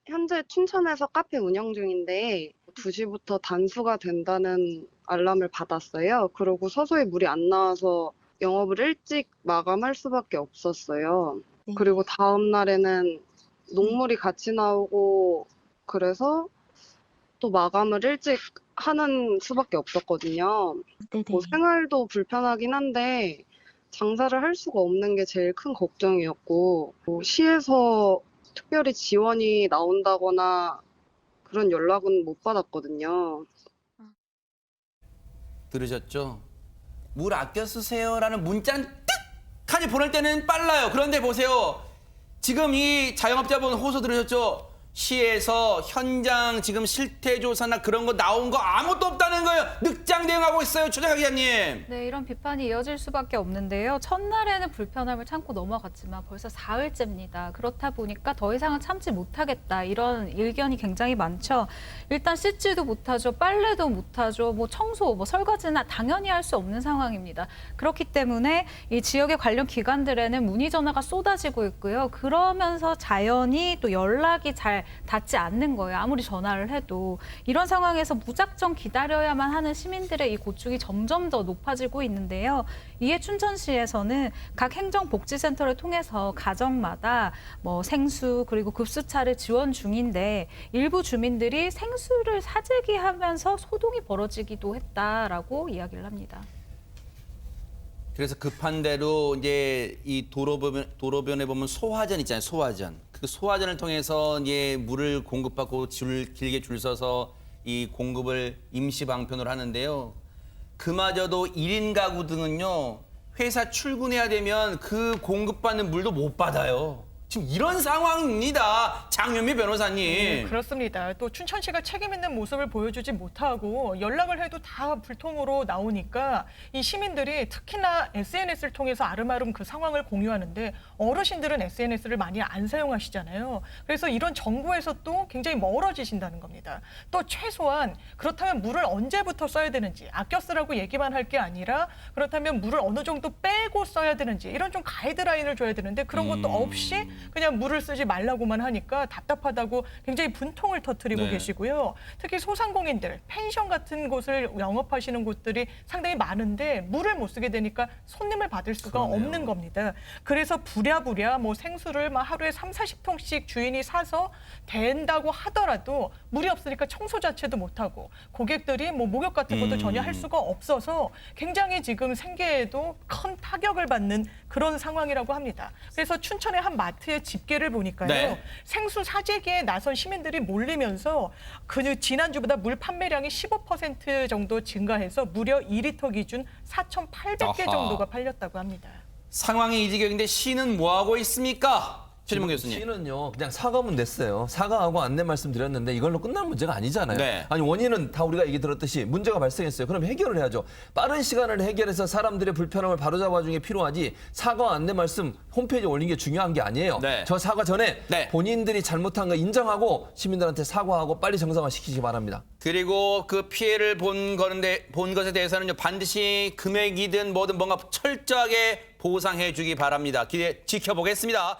현재 춘천에서 카페 운영 중인데 2시부터 단수가 된다는 알람을 받았어요. 그러고 서서히 물이 안 나와서 영업을 일찍 마감할 수밖에 없었어요. 그리고 다음 날에는 녹물이 같이 나오고 그래서 또 마감을 일찍 하는 수밖에 없었거든요. 뭐 생활도 불편하긴 한데 장사를 할 수가 없는 게 제일 큰 걱정이었고 뭐 시에서 특별히 지원이 나온다거나 그런 연락은 못 받았거든요. 들으셨죠? 물 아껴 쓰세요라는 문자는 뜩하니 보낼 때는 빨라요. 그런데 보세요. 지금 이 자영업자분 호소 들으셨죠? 시에서 현장 지금 실태 조사나 그런 거 나온 거 아무것도 없다는 거예요. 늑장 대응하고 있어요. 최재가 기자님. 네, 이런 비판이 이어질 수밖에 없는데요. 첫날에는 불편함을 참고 넘어갔지만 벌써 사흘째입니다. 그렇다 보니까 더 이상은 참지 못하겠다. 이런 의견이 굉장히 많죠. 일단 씻지도 못하죠. 빨래도 못하죠. 뭐 청소, 뭐 설거지나 당연히 할 수 없는 상황입니다. 그렇기 때문에 이 지역의 관련 기관들에는 문의 전화가 쏟아지고 있고요. 그러면서 자연히 또 연락이 잘 닿지 않는 거예요. 아무리 전화를 해도. 이런 상황에서 무작정 기다려야만 하는 시민들의 이 고충이 점점 더 높아지고 있는데요. 이에 춘천시에서는 각 행정복지센터를 통해서 가정마다 뭐 생수 그리고 급수차를 지원 중인데 일부 주민들이 생수를 사재기하면서 소동이 벌어지기도 했다라고 이야기를 합니다. 그래서 급한 대로 이제 이 도로변에 보면 소화전 있잖아요. 소화전. 그 소화전을 통해서 이제 물을 공급받고 길게 줄 서서 이 공급을 임시 방편으로 하는데요. 그마저도 1인 가구 등은요. 회사 출근해야 되면 그 공급받는 물도 못 받아요. 지금 이런 상황입니다. 장윤미 변호사님. 그렇습니다. 또 춘천시가 책임 있는 모습을 보여주지 못하고 연락을 해도 다 불통으로 나오니까 이 시민들이 특히나 SNS를 통해서 아름아름 그 상황을 공유하는데 어르신들은 SNS를 많이 안 사용하시잖아요. 그래서 이런 정보에서 또 굉장히 멀어지신다는 겁니다. 또 최소한 그렇다면 물을 언제부터 써야 되는지 아껴 쓰라고 얘기만 할 게 아니라 그렇다면 물을 어느 정도 빼고 써야 되는지 이런 좀 가이드라인을 줘야 되는데 그런 것도 없이 그냥 물을 쓰지 말라고만 하니까 답답하다고 굉장히 분통을 터뜨리고 계시고요. 특히 소상공인들, 펜션 같은 곳을 영업하시는 곳들이 상당히 많은데 물을 못 쓰게 되니까 손님을 받을 수가 없는 겁니다. 그래서 부랴부랴 뭐 생수를 막 하루에 30-40통씩 주인이 사서 된다고 하더라도 물이 없으니까 청소 자체도 못하고 고객들이 뭐 목욕 같은 것도 전혀 할 수가 없어서 굉장히 지금 생계에도 큰 타격을 받는 그런 상황이라고 합니다. 그래서 춘천의 한 마트의 집계를 보니까요. 생수 사재기에 나선 시민들이 몰리면서 그 지난주보다 물 판매량이 15% 정도 증가해서 무려 2리터 기준 4,800개 정도가 팔렸다고 합니다. 상황이 이 지경인데 시는 뭐하고 있습니까? 최진봉 교수님. 시는요, 그냥 사과문 냈어요. 사과하고 안내 말씀드렸는데 이걸로 끝날 문제가 아니잖아요. 네. 아니 원인은 다 우리가 얘기 들었듯이 문제가 발생했어요. 그럼 해결을 해야죠. 빠른 시간을 해결해서 사람들의 불편함을 바로잡아주는 게 필요하지 사과 안내 말씀 홈페이지에 올린 게 중요한 게 아니에요. 저 사과 전에 본인들이 잘못한 거 인정하고 시민들한테 사과하고 빨리 정상화시키시기 바랍니다. 그리고 그 피해를 본 것에 대해서는 반드시 금액이든 뭐든 뭔가 철저하게 보상해 주기 바랍니다. 지켜보겠습니다.